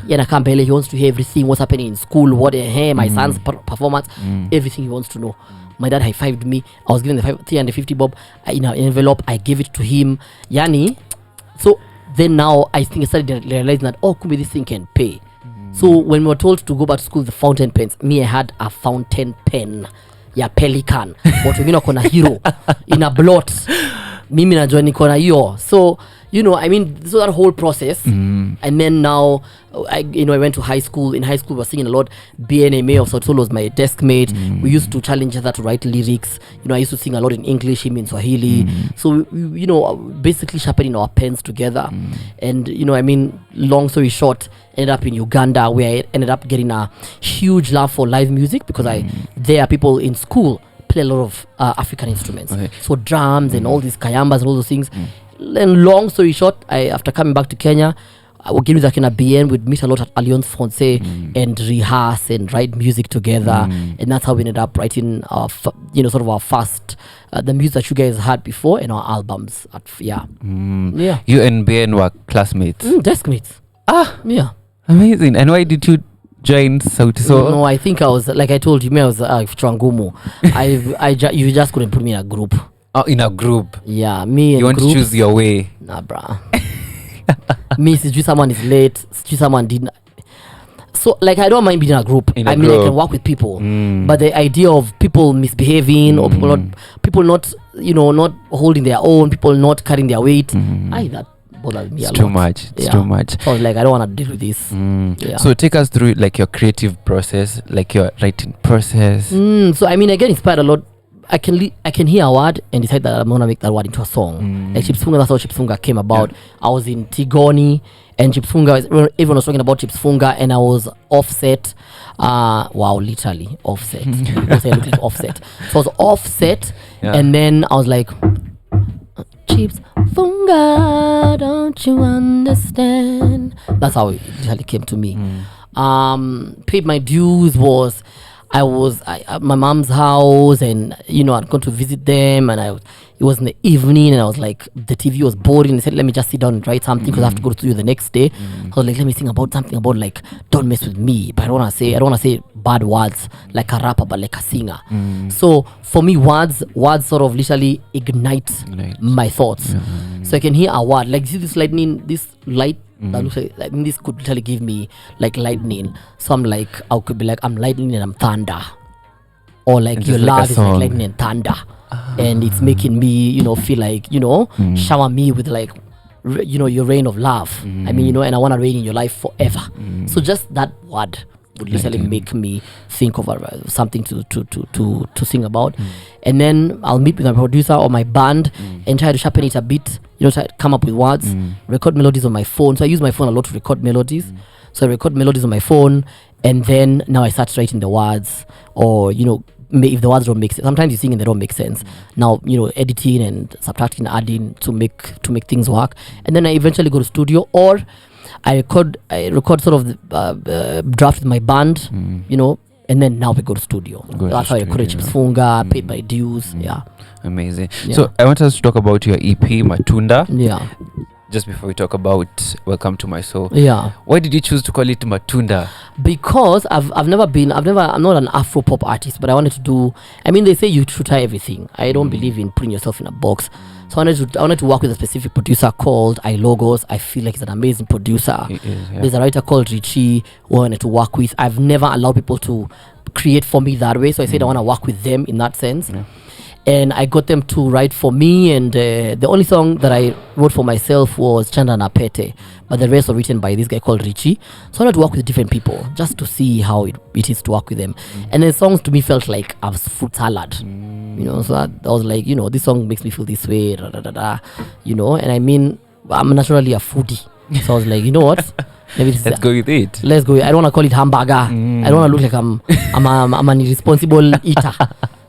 Yeah, he wants to hear everything, what's happening in school, what my son's performance, everything he wants to know. My dad high-fived me. I was given the 350 bob in an envelope. I gave it to him. Yani, so then now I think I started realizing that, kumbe this thing can pay. So when we were told to go back to school, the fountain pens, me I had a fountain pen, ya Pelican. But wengine wako na hero in a blot. Mimi najua niko na hiyo. So I mean, so that whole process, and then now I went to high school. In high school, we were singing a lot. BNMA of Antoneosoul was my desk mate. We used to challenge each other to write lyrics. I used to sing a lot in English, him in Swahili. So we, basically sharpening our pens together. And I mean, long story short, ended up in Uganda, where I ended up getting a huge love for live music because there are people in school play a lot of African instruments. Okay. So drums and all these kayambas and all those things. And long story short, after coming back to Kenya, I would get with Akina BN, we'd meet a lot at Alliance Francais and rehearse and write music together. And that's how we ended up writing our, sort of our first, the music that you guys had before and our albums. Yeah. You and BN were classmates? Desk mates. Yeah. Amazing. And why did you join Sauti Sol? No, I think I was, like I told you, I was Chwangumu. You just couldn't put me in a group. Oh, in a group? Yeah, me and you want groups, to choose your way? Nah, bruh. Me, sijui someone is late, sijui someone didn't. So, like, I don't mind being in a group. I mean, I can work with people. But the idea of people misbehaving or people not, not holding their own, people not carrying their weight, that bothers me a lot. Too much. It's too much. So I was like, I don't want to deal with this. Yeah. So take us through like your creative process, like your writing process. So I mean, I get inspired a lot. I can hear a word and decide that I'm gonna make that word into a song. Like Chips Funga, that's how Chips Funga came about. I was in Tigoni and Chips Funga, everyone was talking about Chips Funga, and I was Offset. Wow, literally Offset. Because I look like Offset. So I was Offset, and then I was like, Chips Funga, don't you understand? That's how it literally came to me. Paid my dues was I was at my mom's house, and I'd gone to visit them, and it was in the evening, and I was like, the TV was boring. They said, let me just sit down and write something because I have to go to studio the next day. I was like, let me think about something about like, don't mess with me, but I don't want to say bad words like a rapper, but like a singer. So for me, words sort of literally ignite my thoughts. So I can hear a word like, see this lightning, this light that looks like this could literally give me like lightning. So I'm like, I could be like, I'm lightning and I'm thunder, or like your love is like lightning and thunder, and it's making me feel like shower me with like your rain of love. I mean and I want to rain in your life forever. So just that word would literally make me think of something to sing about. And then I'll meet with my producer or my band and try to sharpen it a bit, try to come up with words, record melodies on my phone. So I use my phone a lot to record melodies. So I record melodies on my phone, and then now I start writing the words, or if the words don't make sense. Sometimes you sing and they don't make sense. Now editing and subtracting, adding to make things work. And then I eventually go to studio, or I record sort of the draft with my band, and then now we go to studio. That's how I recorded Chips Funga, paid my dues. Amazing. So I want us to talk about your EP Matunda. Just before we talk about Welcome to My Soul. Why did you choose to call it Matunda? Because I'm not an Afro pop artist, but I wanted to do, they say you should try everything. I don't believe in putting yourself in a box. So I wanted to work with a specific producer called iLogos. I feel like he's an amazing producer. He is, There's a writer called Richie who I wanted to work with. I've never allowed people to create for me that way. So I said I want to work with them in that sense. and I got them to write for me, and the only song that I wrote for myself was Chanda na Pete, but the rest were written by this guy called Richie. So I wanted to work with different people just to see how it is to work with them. And the songs to me felt like I was fruit salad, you know. So I was like, you know, this song makes me feel this way, you know. And I mean, I'm naturally a foodie, so I was like, you know what? Maybe Let's go with it. Let's go. I don't want to call it hamburger. I don't want to look like I'm an irresponsible eater.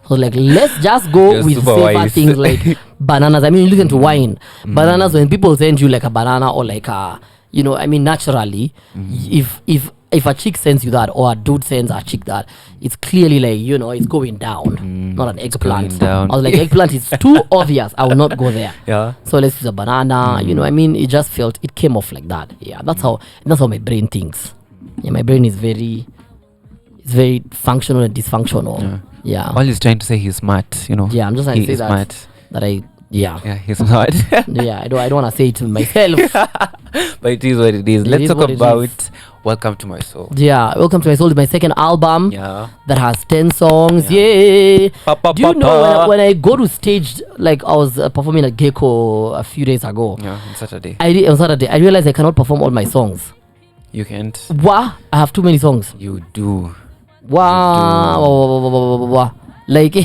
So like, let's just go You're with super safer wise. things like bananas. I mean, you listen to wine. Bananas, when people send you like a banana or like a, you know, I mean, naturally, if a chick sends you that or a dude sends a chick that, it's clearly like, you know, it's going down, not an eggplant. going down. I was like, eggplant is too obvious. I will not go there. Yeah. So let's use a banana. You know, I mean, it just felt, it came off like that. Yeah, that's how my brain thinks. Yeah, my brain is very functional and dysfunctional. Yeah. All he's trying to say, he's smart, you know. Yeah, I'm just trying to say He's that. smart. Yeah, He's smart. yeah. I don't want to say it to myself. But it is what it is. Let's is talk what it about is. Welcome to My Soul. Yeah, Welcome to My Soul is my second album Yeah. that has 10 songs. Yeah. Do you know when I go to stage, like I was performing at Gecko a few days ago. Yeah, on Saturday. On Saturday, I realized I cannot perform all my songs. You can't. Wow, I have too many songs. You do. Wow. Like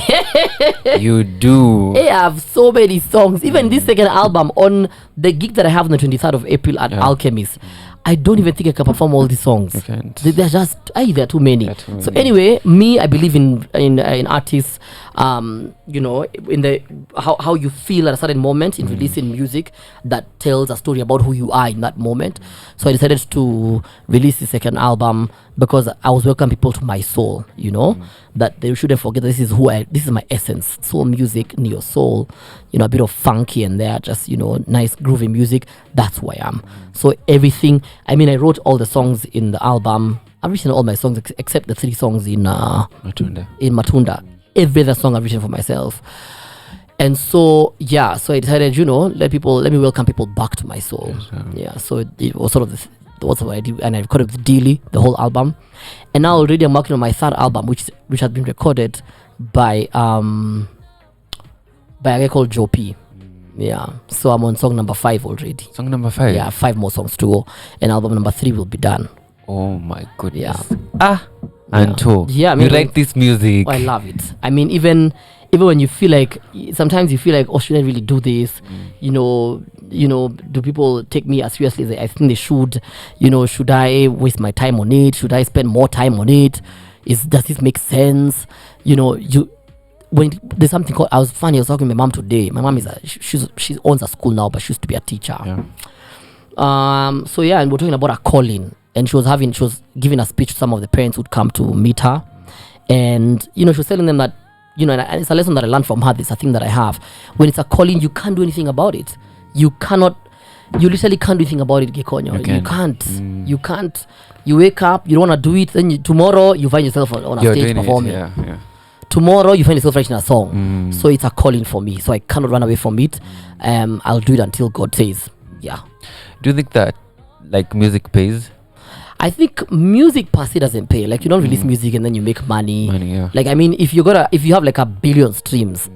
You do. I have so many songs. Even this second album, on the gig that I have on the 23rd of April at Alchemist, I don't even think I can perform all these songs. You can't. They're just there are too many. There are too So many. anyway, I believe in artists, you know, in the how you feel at a certain moment in releasing music that tells a story about who you are in that moment. So I decided to release the second album because I was welcoming people to my soul, you know, that they shouldn't forget this is this is my essence. Soul music, neo soul, you know, a bit of funky and there, just, you know, nice groovy music. That's who I am. So everything, I mean, I wrote all the songs in the album. I've written all my songs except the 3 songs in Matunda. Every other song I've written for myself. And so so I decided, you know, let me welcome people back to my soul. Yeah, so it was sort of what's what I do, and I recorded with Dealey the whole album. And now already I'm working on my 3rd album, which has been recorded by a guy called Joe P. Yeah, so I'm on song number 5 already. Song number 5. Yeah, 5 more songs to go, and album number 3 will be done. Oh my goodness. Yeah. Anto. Yeah, I mean, you write this music. I love it. I mean, even when you feel like, sometimes you feel like, oh, should I really do this? You know, do people take me as seriously as I think they should? You know, should I waste my time on it? Should I spend more time on it? Does this make sense? You know, when there's something called, I was talking to my mom today. My mom she owns a school now, but she used to be a teacher. Yeah. So yeah, and we're talking about a calling, and she was giving a speech to some of the parents who'd come to meet her, and you know, she was telling them that, you know, and it's a lesson that I learned from her. It's a thing that I have. When it's a calling, you can't do anything about it. You literally can't do anything about it, Gikonyo. You can't. You wake up, you don't want to do it, then tomorrow you find yourself on a stage performing. Yeah. Tomorrow you find yourself writing a song. So it's a calling for me. So I cannot run away from it. I'll do it until God says, yeah. Do you think that like music pays? I think music per se doesn't pay. Like, you don't release music and then you make money. Yeah. Like, I mean, if you have like 1 billion streams,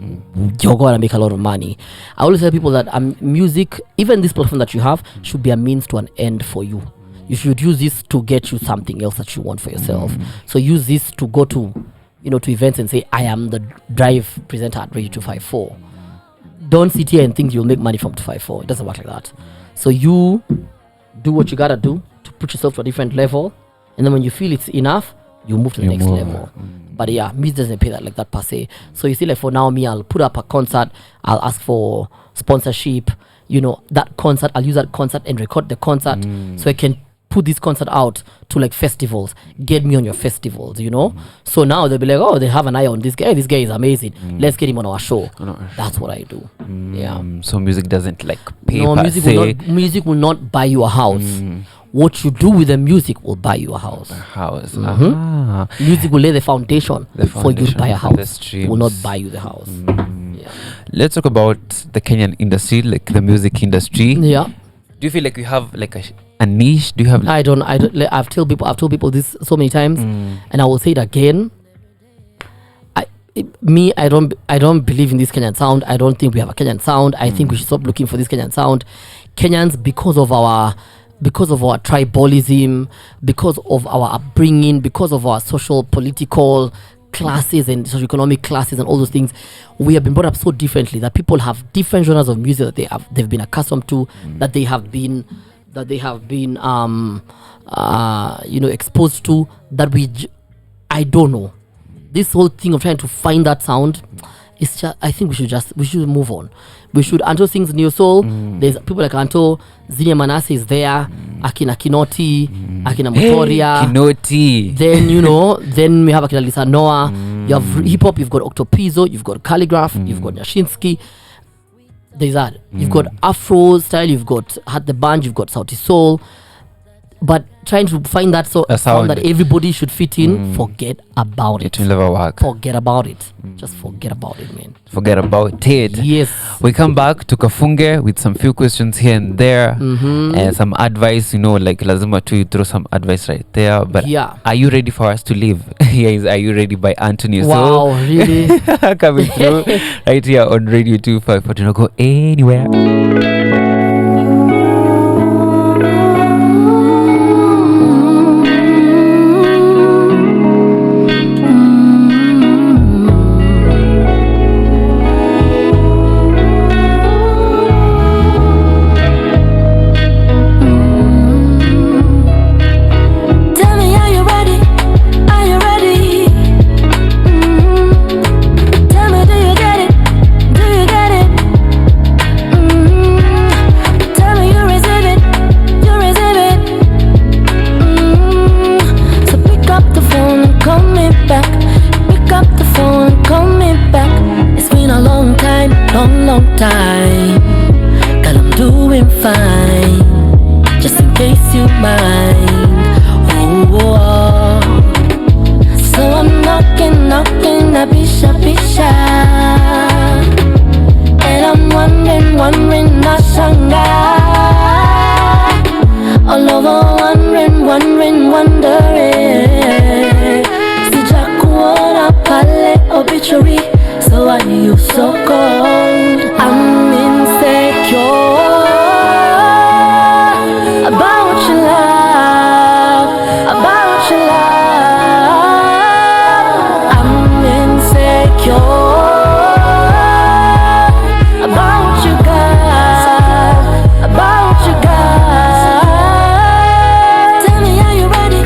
you're gonna make a lot of money. I always tell people that music, even this platform that you have, should be a means to an end for you. You should use this to get you something else that you want for yourself. So use this to go to, you know, to events and say, I am the drive presenter at Radio 254. Don't sit here and think you'll make money from 254. It doesn't work like that. So you do what you gotta do to put yourself to a different level, and then when you feel it's enough, you move to the next level. But yeah, music doesn't pay that like that per se. So you see, like for now, me, I'll put up a concert, I'll ask for sponsorship, you know, that concert, I'll use that concert and record the concert so I can put this concert out to like festivals, get me on your festivals, you know. So now they'll be like, oh, they have an eye on this guy, this guy is amazing, let's get him on our show. That's what I do. Yeah. So music doesn't like pay No, per music se. music will not buy you a house. What you do with the music will buy you a house. House. Music will lay the foundation, for you to buy a for the house. It will not buy you the house. Yeah. Let's talk about the Kenyan industry, like the music industry. Yeah. Do you feel like you have like a niche? Do you have? I don't. I've told people this so many times, and I will say it again. me, I don't believe in this Kenyan sound. I don't think we have a Kenyan sound. I think we should stop looking for this Kenyan sound. Kenyans, because of our tribalism, because of our upbringing, because of our social political classes and socioeconomic classes and all those things, we have been brought up so differently that people have different genres of music that they've been accustomed to, that they have been exposed to, that I don't know. This whole thing of trying to find that sound, it's just, I think we should move on. We should. Anto sings Antoneosoul. There's people like Anto, Zinia Manase is there, Akina Kinoti, Akina Motoria. Kinoti. Then then we have Akina Lisa Noah. You have hip hop. You've got Octopizzo. You've got Calligraph. You've got Nyashinsky. There's that. You've got Afro style. You've got Hat the Band. You've got Antoneosoul. But trying to find that sound that everybody should fit in, forget about it. It will never work. Forget about it. Just forget about it, man. Forget about it. Yes. We come back to Kafunge with some few questions here and there, and some advice. Like lazima tu throw some advice right there. But are you ready for us to leave? Yes. Are you ready by Antoneosoul? Wow, really? Coming through right here on Radio 254. Do not go anywhere. So why you so cold? I'm insecure about your love, about your love. I'm insecure about you guys, about you guys. Tell me, are you ready?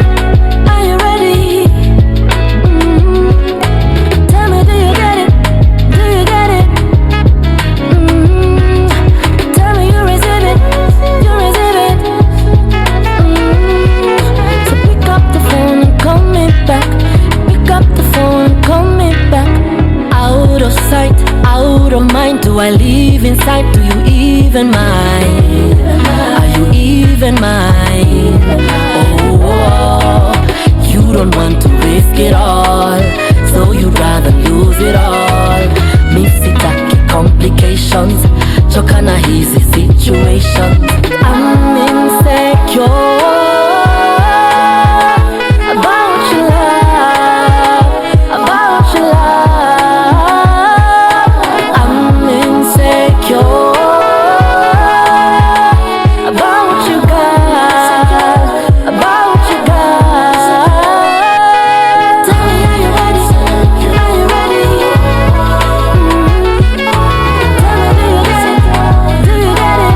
Are you ready? Tell me, do you get it? Do you get it? Tell me you receive it. You receive it. So pick up the phone and call me back. Pick up the phone and call me back. Out of sight, out of mind. Do I live inside? Do you even mind? Are you even mine? Oh, you don't want to risk it all, so you'd rather lose it all. Misitaki complications, chokana easy situations. I'm insecure about your love, about your love. I'm insecure about you guys, about you guys. Tell me, are you ready? Are you ready? Tell me, do you get it? Do you get it?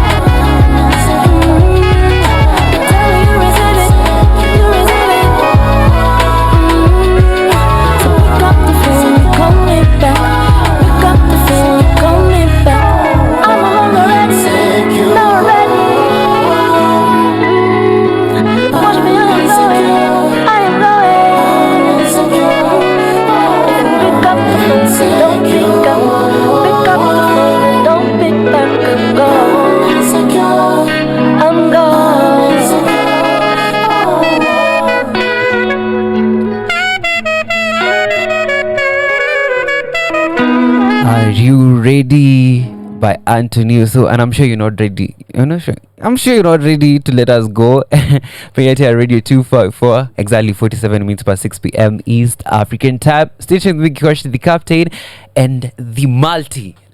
by Antoneosoul, and I'm sure you're not ready. You're not sure. I'm sure you're not ready to let us go. But yet here, Radio 254, exactly 47 minutes past 6 p.m. East African time. Station with Gikosh, the captain, and the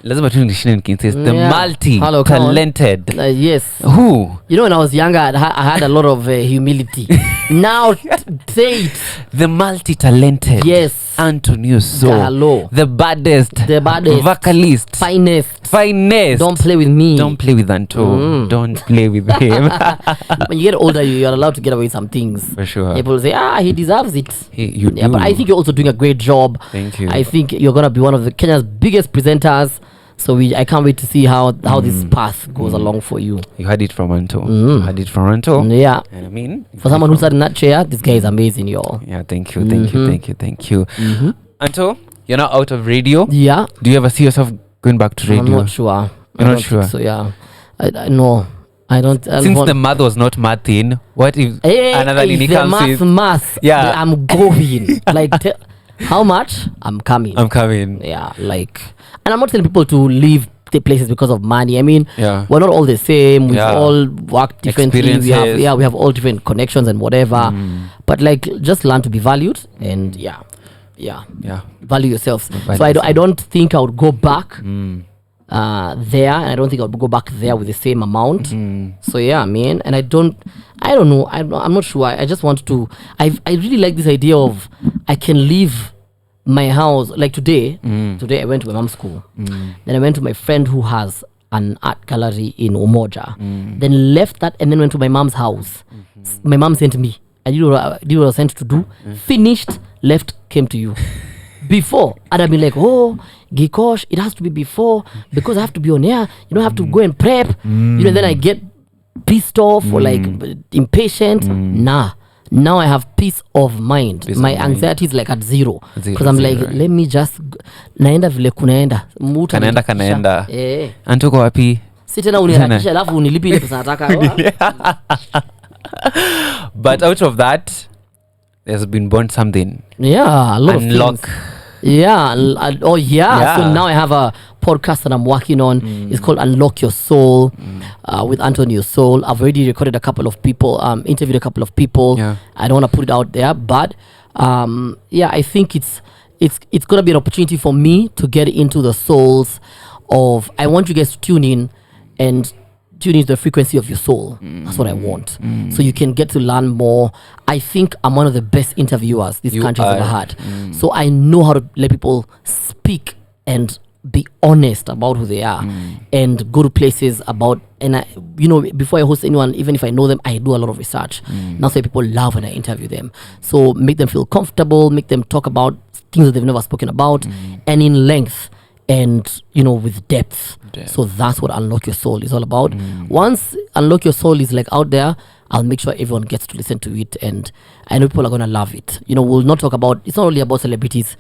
lazima tu nishine nikinsist, the multi-talented. Yes. Who? You know, when I was younger, I had a lot of humility. Now, say it. The multi-talented. Yes. Antoneosoul. Hello. The baddest. Vocalist. Finest. Don't play with me. Don't play with Anto. Don't play with him. When you get older, you're allowed to get away with some things. For sure. People say, he deserves it. You do. But I think you're also doing a great job. Thank you. I think you're going to be one of the Kenya's biggest presenters. So I can't wait to see how this path goes along for you. You had it from Anto. You had it from Anto. Yeah. And I mean, for someone who sat in that chair, this guy is amazing, y'all. Yeah, thank you. Anto, you're now out of radio. Yeah. Do you ever see yourself going back to radio? I'm not sure. You're not sure? So yeah. I know. I don't. Since the math was not mathing, what if another Nini comes in? Math. Yeah. I'm going. Like, how much? I'm coming. Yeah, like, and I'm not telling people to leave the places because of money. I mean, we're not all the same. We've all worked differently. We have all different connections and whatever. But like, just learn to be valued and value yourself. So I don't think I would go back there, and I don't think I would go back there with the same amount. So yeah, man. And I don't know. I'm not sure. I just want to. I really like this idea of I can leave my house. Like today I went to my mom's school. Then I went to my friend who has an art gallery in Umoja. Then left that and then went to my mom's house. My mom sent me. I did what I was sent to do. Finished, left, came to you. Before, I'd have been like, Gikosh, it has to be before because I have to be on air. You don't have to go and prep. Then I get pissed off or like impatient. Nah. Now I have peace of mind. My anxiety is like at zero. Because I'm like, let me just naenda vile kunaenda. Kanaenda. Antuko wapi? Si tena uniharakisha alafu unilipi ile pesa nataka. But out of that, there's been born something. Yeah, a lot Unlock. of things. Yeah. So now I have a podcast that I'm working on. It's called Unlock Your Soul with Antoneosoul. I've already recorded a couple of people, interviewed a couple of people. I don't want to put it out there, but I think it's going to be an opportunity for me to get into the souls of. I want you guys to tune in and tune into the frequency of your soul. That's what I want. So you can get to learn more. I think I'm one of the best interviewers this country's ever had. So I know how to let people speak and be honest about who they are and go to places about, and before I host anyone, even if I know them, I do a lot of research. That's why people love when I interview them. So make them feel comfortable, make them talk about things that they've never spoken about, and in length and with depth. So that's what Unlock Your Soul is all about. Once Unlock Your Soul is like out there, I'll make sure everyone gets to listen to it, and I know people are gonna love it. We'll not talk about, it's not only about celebrities.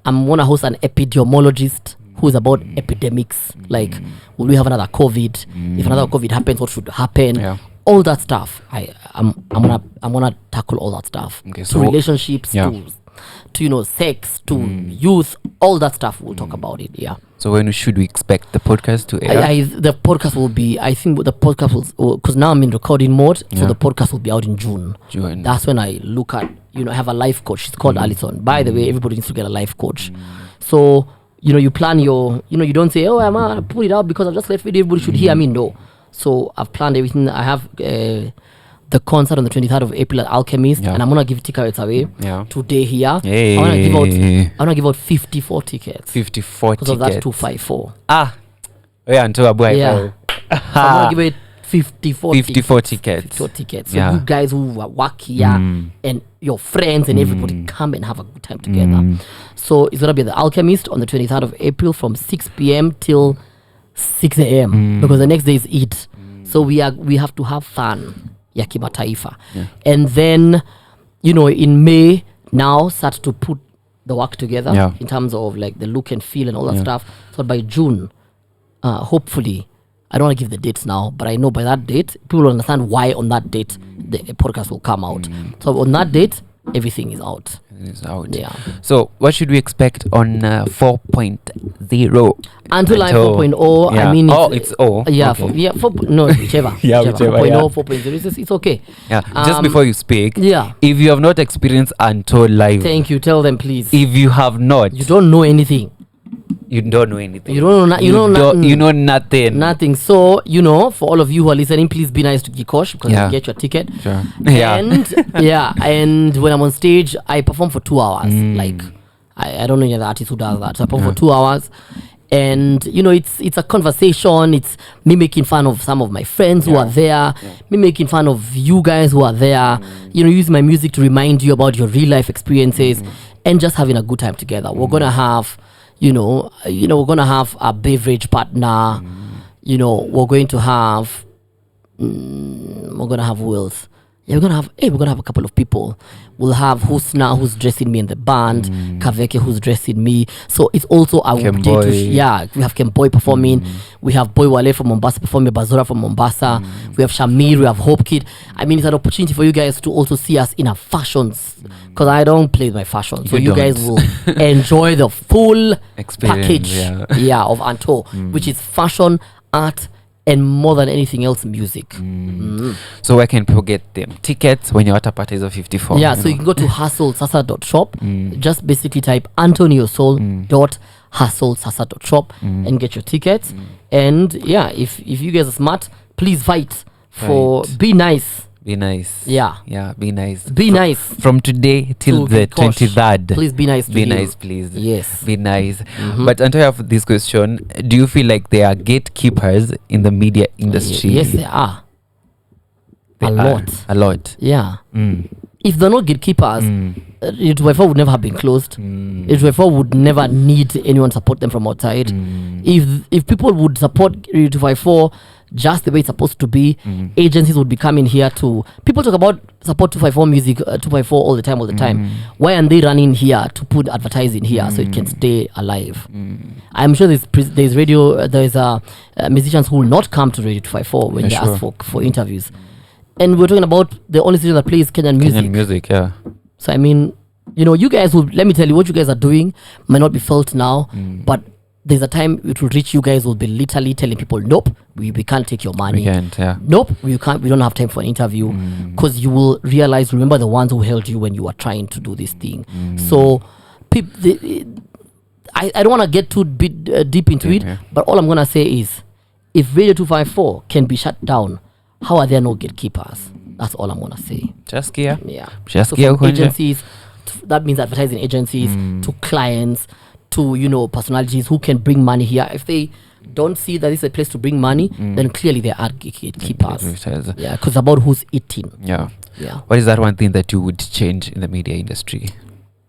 I'm gonna host an epidemiologist who's about epidemics, like will we have another COVID? If another COVID happens, what should happen? All that stuff. I'm gonna tackle all that stuff. Okay, so relationships, to sex, to youth, all that stuff. We'll talk about it. Yeah. So when should we expect the podcast to air? The podcast will be, I think the podcast will, because now I'm in recording mode, so the podcast will be out in June. That's when I look at, have a life coach. She's called Alison. By the way, everybody needs to get a life coach. So, you plan your, you don't say, I'm gonna put it out because I've just left video, everybody should hear me. No. So I've planned everything. I have the concert on the 23rd of April at Alchemist, and I'm gonna give tickets away today here. Yay. I wanna give out 54 tickets. 54 tickets. Because of that 254. I'm gonna give it 54 tickets. 54 tickets. So you guys who work here and your friends and everybody come and have a good time together. So it's gonna be at the Alchemist on the 23rd of April from 6 p.m. till 6 a.m. because the next day is Eid. So we have to have fun. Ya kimataifa. And then in May now start to put the work together in terms of like the look and feel and all that stuff. So by June, hopefully, I don't want to give the dates now, but I know by that date people will understand why on that date the podcast will come out. So on that date everything is out. It's out. Yeah. So what should we expect on 4.0? Until like 4.0, Yeah. I mean, it's O. yeah, Okay. no, whichever. Yeah, whichever, 4.0, yeah. 4.0, it's okay. Yeah. Just before you speak, Yeah. if you have not experienced Anto live, Thank you. Tell them, please. if you have not, You don't know anything. you don't know anything. You don't know. You know nothing. You know nothing. Nothing. So, for all of you who are listening, please be nice to Gikosh because Yeah. you get your ticket. Sure. Yeah. And when I'm on stage, I perform for 2 hours. Like, I don't know any other artist who does that. So I perform for 2 hours. And, it's a conversation. It's me making fun of some of my friends who are there. Me making fun of you guys who are there. Using my music to remind you about your real life experiences and just having a good time together. We're going to have... we're gonna have a beverage partner. We're going to have who else? Yeah, we're gonna have a couple of people. We'll have Husna, who's dressing me in the band, Kaveke, who's dressing me. So it's also our day to we have Kemboy performing. We have Boy Wale from Mombasa performing, Bazora from Mombasa. We have Shamir, we have Hope Kid. I mean, it's an opportunity for you guys to also see us in our fashions, because I don't play my fashion. So you guys will enjoy the full package of Anto, which is fashion, art, and more than anything else, music. So where can people get them? Tickets when you're at a parties of 54. Yeah, so you can go to hustlesasa.shop. Just basically type Antoneosoul.hustlesasa.shop and get your tickets. And if you guys are smart, please fight for be nice. Be nice. Yeah. Yeah, be nice. Be nice. From today till the Gikosh. 23rd. Please be nice to Be him. nice, please. Yes. Be nice. But until I have this question, do you feel like there are gatekeepers in the media industry? Yes, there are. A lot. Yeah. If they're not gatekeepers, Radio 254 would never have been closed. Radio 254 would never need anyone support them from outside. If people would support Radio 254 just the way it's supposed to be, agencies would be coming here to... People talk about support 254 music, 254 all the time. Why aren't they running here to put advertising here so it can stay alive? I'm sure there's musicians who will not come to Radio 254 when they ask for interviews. And we're talking about the only station that plays Kenyan music. Kenyan music, yeah. So I mean, you guys will... Let me tell you, what you guys are doing might not be felt now, but there's a time it will reach. You guys will be literally telling people, nope, we can't take your money. We can't, yeah. Nope, we don't have time for an interview, because you will realize, remember the ones who held you when you were trying to do this thing. So I don't want to get too deep into it, but all I'm going to say is, if Radio 254 can be shut down, how are there no gatekeepers? That's all I'm going to say. Just here. Yeah. Just So here. from agencies, that means advertising agencies, to clients, to personalities who can bring money here. If they don't see that this is a place to bring money, then clearly they are gatekeepers. Yeah, because about who's eating. Yeah. Yeah. What is that one thing that you would change in the media industry?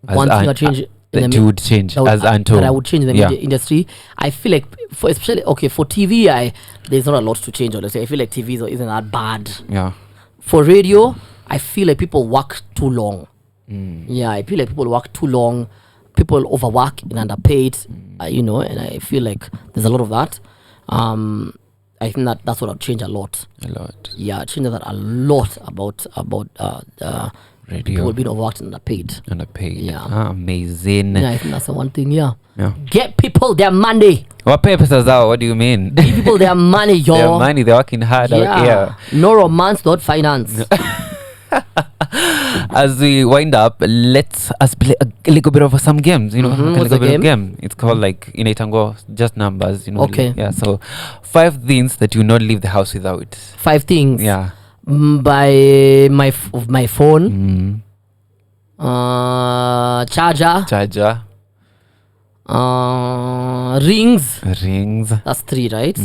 One thing I change that you would change as Anto. That I would change in the media industry. I feel like, for TV, there's not a lot to change. Honestly, I feel like TV isn't that bad. Yeah. For radio, I feel like people work too long. Yeah, I feel like people work too long. People overwork and underpaid, and I feel like there's a lot of that. I think that's what I'll change a lot. Yeah, change that a lot about radio. People being overworked and underpaid. Yeah. Amazing. Yeah, I think that's the one thing. Yeah. Get people their money. What papers are? What do you mean? Give people their money, yo. Their money. They're working hard out here. No romance, not finance. As we wind up, let's play a little bit of some games. A little bit of game. It's called like Inaitango, just numbers. Okay. Yeah. So 5 things that you not leave the house without. 5 things. Yeah. By my phone. Charger. Rings. That's 3, right?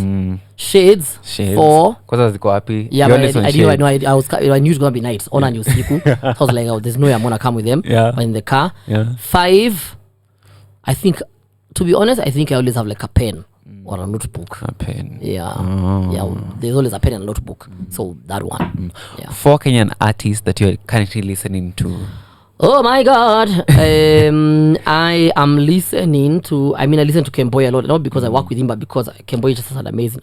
Shades. 4. Kwanza ziko wapi? Yeah, but I knew it was gonna be night. Ona ni usiku. So I was like, there's no way I'm gonna come with them. Yeah. But in the car. Yeah. 5. I think, to be honest, I always have like a pen or a notebook. A pen. Yeah. Yeah. There's always a pen and a notebook. So that one. Yeah. 4 Kenyan artists that you're currently listening to. Oh my God. I am listening to, I listen to Kemboy a lot, not because I work with him, but because Kemboy just has an amazing,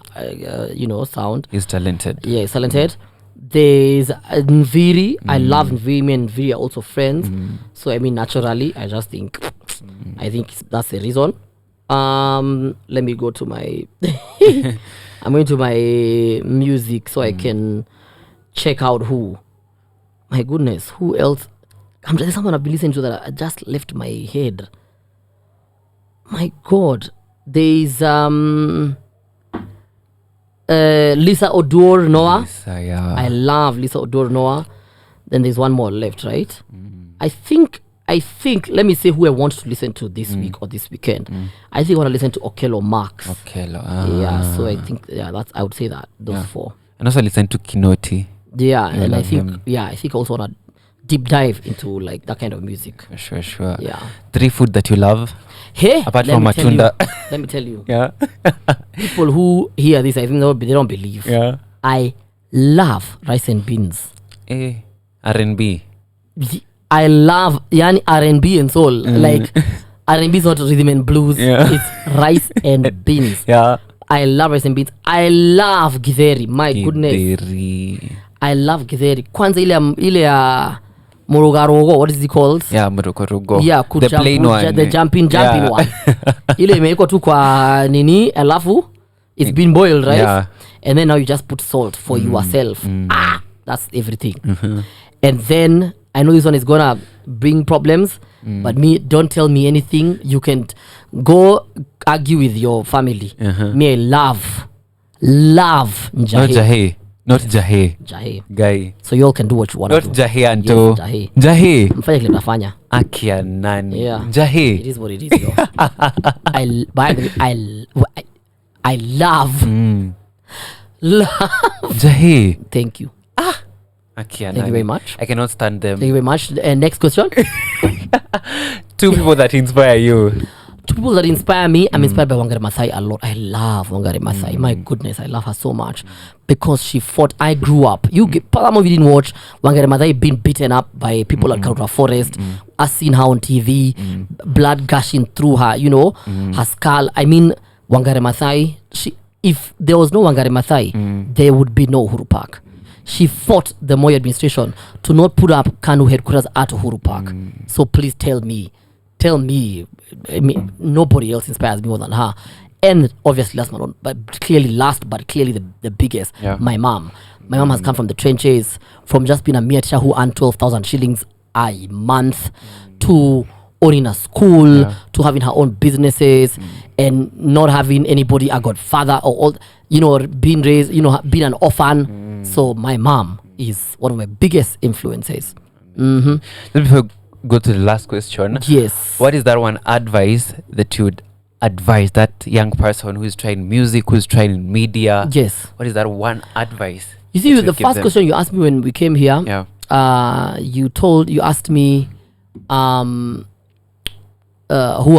sound. He's talented. Yeah, he's talented. There's Nviri. I love Nviri. Me and Nviri are also friends. So I mean, naturally, I just think, that's the reason. Let me go to my. I'm going to my music so I can check out who. My goodness, who else? There's someone I've been listening to that I just left my head. My God, there's Lisa Odor Noah. Lisa, yeah. I love Lisa Odor Noah. Then there's one more left, right? I think. Let me say who I want to listen to this week or this weekend. I think I want to listen to Okello Max. Yeah, so I think I would say that those four. And also listen to Kinoti. Yeah, and I think I also want to deep dive into like that kind of music. Sure. Yeah. 3 food that you love. Hey, apart from matunda. Let me tell you. Yeah. People who hear this, I think they don't believe. Yeah. I love rice and beans. R&B. I love R&B and soul. Like R&B is not rhythm and blues. Yeah. It's rice and beans. Yeah. I love rice and beans. I love githeri. My goodness. I love githeri. Kwanza ile ya Murugarogo, what is it called? Yeah, Murugarogo. Yeah, the plain one. The jumping one. Ile imeiko tu kwa nini, alafu it's been boiled, right? Yeah. And then now you just put salt for yourself. That's everything. And then I know this one is gonna bring problems, but don't tell me anything. You can go argue with your family. Me, I love njahe. Not jahe. Jahe. Guy. So you all can do what you want. Not jahe Anto. Yes, jahe. Jahe. Mfanya kile nafanya. Akia nani. Yeah. Jahe. It is what it is. Yo. I love. Jahe. Thank you. Akia Thank you very much. I cannot stand them. Thank you very much. Next question. 2 people that inspire you. 2 people that inspire me. I'm inspired by Wangari Maathai a lot. I love Wangari Maathai. My goodness, I love her so much because she fought. I grew up. Some of you didn't watch Wangari Maathai being beaten up by people at Karura Forest. I seen her on TV, blood gushing through her. Her skull. I mean, Wangari Maathai. If there was no Wangari Maathai, there would be no Uhuru Park. She fought the Moi administration to not put up KANU headquarters at Uhuru Park. So please tell me, I mean, nobody else inspires me more than her. And obviously but clearly the biggest, my mom. My mom has come from the trenches, from just being a mere teacher who earned 12,000 shillings a month to owning a school, to having her own businesses, and not having anybody, a godfather, or being raised, being an orphan. So my mom is one of my biggest influences. Then before we go to the last question, yes, what is that one advice that you would advise that young person who is trying music, who is trying media? Yes. What is that one advice? You see, the first question you asked me when we came here, you asked me, who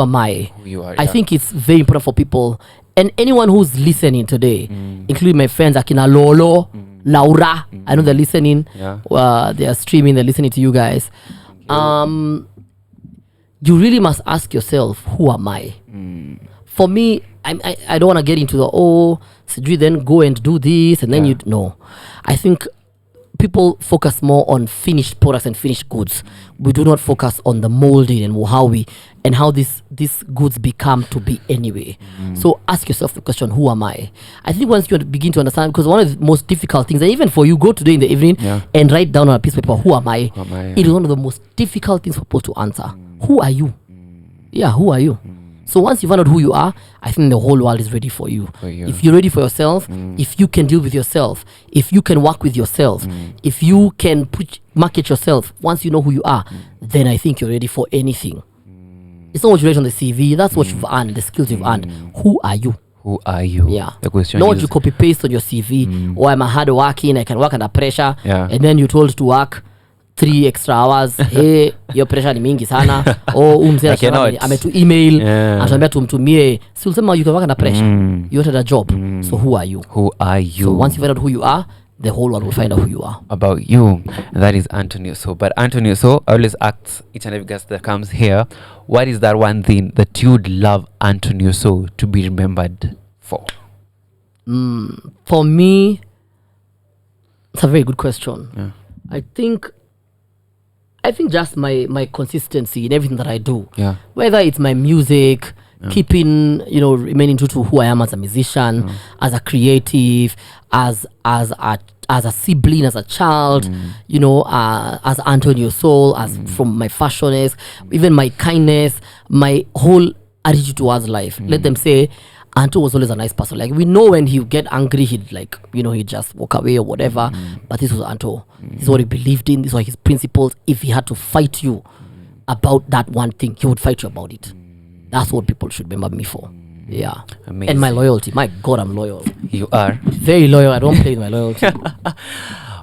am I? Who you are. I think it's very important for people and anyone who's listening today, including my friends Akina Lolo, Laura. I know they're listening. They are streaming. They're listening to you guys. You really must ask yourself, who am I? For me, I don't want to get into the Sidri, then go and do this and then no. I think people focus more on finished products and finished goods. We do not focus on the molding and how these goods become to be anyway. So ask yourself the question, who am I? I think once you begin to understand, because one of the most difficult things, and even for you, go today in the evening and write down on a piece of paper, who am I? It is one of the most difficult things for people to answer. Who are you? Yeah, who are you? So once you find out who you are, I think the whole world is ready for you. If you're ready for yourself, if you can deal with yourself, if you can work with yourself, if you can market yourself, once you know who you are, then I think you're ready for anything. It's not what you write on the CV, that's what you've earned, the skills you've earned. Who are you? Who are you? Yeah. The question not what you copy paste on your CV. I'm a hard working, I can work under pressure. And then you're told to work 3 extra hours. Hey, your pressure ni mingi sana. Mzee ametu email, anatuambia tumtumie. Si ulisema you can work under pressure. You wanted a job. So who are you? Who are you? So once you find out who you are, the whole world will find out who you are. About you. And that is Antoneosoul. But Antoneosoul, I always ask each and every guest that comes here, what is that one thing that you'd love Antoneosoul to be remembered for? For me, That's a very good question. Yeah. I think just my consistency in everything that I do. Yeah. Whether it's my music, keeping, remaining true to who I am as a musician, as a creative, as a sibling, as a child, as Antoneosoul, as from my fashionness, even my kindness, my whole attitude towards life. Let them say Anto was always a nice person. Like, we know when he would get angry, he'd he'd just walk away or whatever. But this was Anto. This is what he believed in. These were his principles. If he had to fight you about that one thing, he would fight you about it. That's what people should remember me for. Yeah. Amazing. And my loyalty. My God, I'm loyal. You are. Very loyal. I don't play with my loyalty.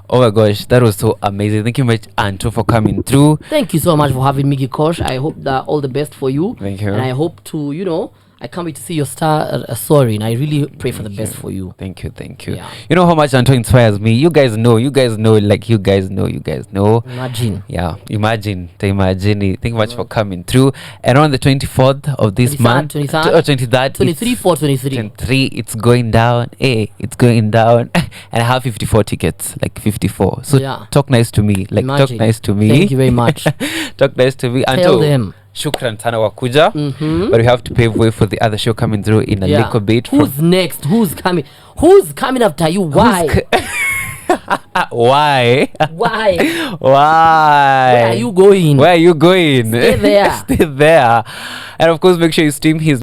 Oh my gosh, that was so amazing. Thank you much, Anto, for coming through. Thank you so much for having me, Gikosh. I hope that all the best for you. Thank you. And I hope to, I can't wait to see your star soaring. I really pray for the best for you. Thank you. Yeah. You know how much Anto inspires me. You guys know, like you guys know. Imagine. Yeah, imagine. Thank you much for coming through. And on the 24th of this 23rd, month, 23rd, or 23rd, 23, 4, 23. 23, it's going down. Hey, it's going down. And I have 54 tickets, like 54. So Yeah. talk nice to me. Like, Imagine. talk nice to me. Thank you very much. Talk nice to me. Tell Anto, them. shukran sana wakuja. But we have to pave way for the other show coming through in a little bit. Who's next? Who's coming? Who's coming after you? Why? Why? Why? Why? Where are you going? Where are you going? Stay there. Stay there. And of course, make sure you stream his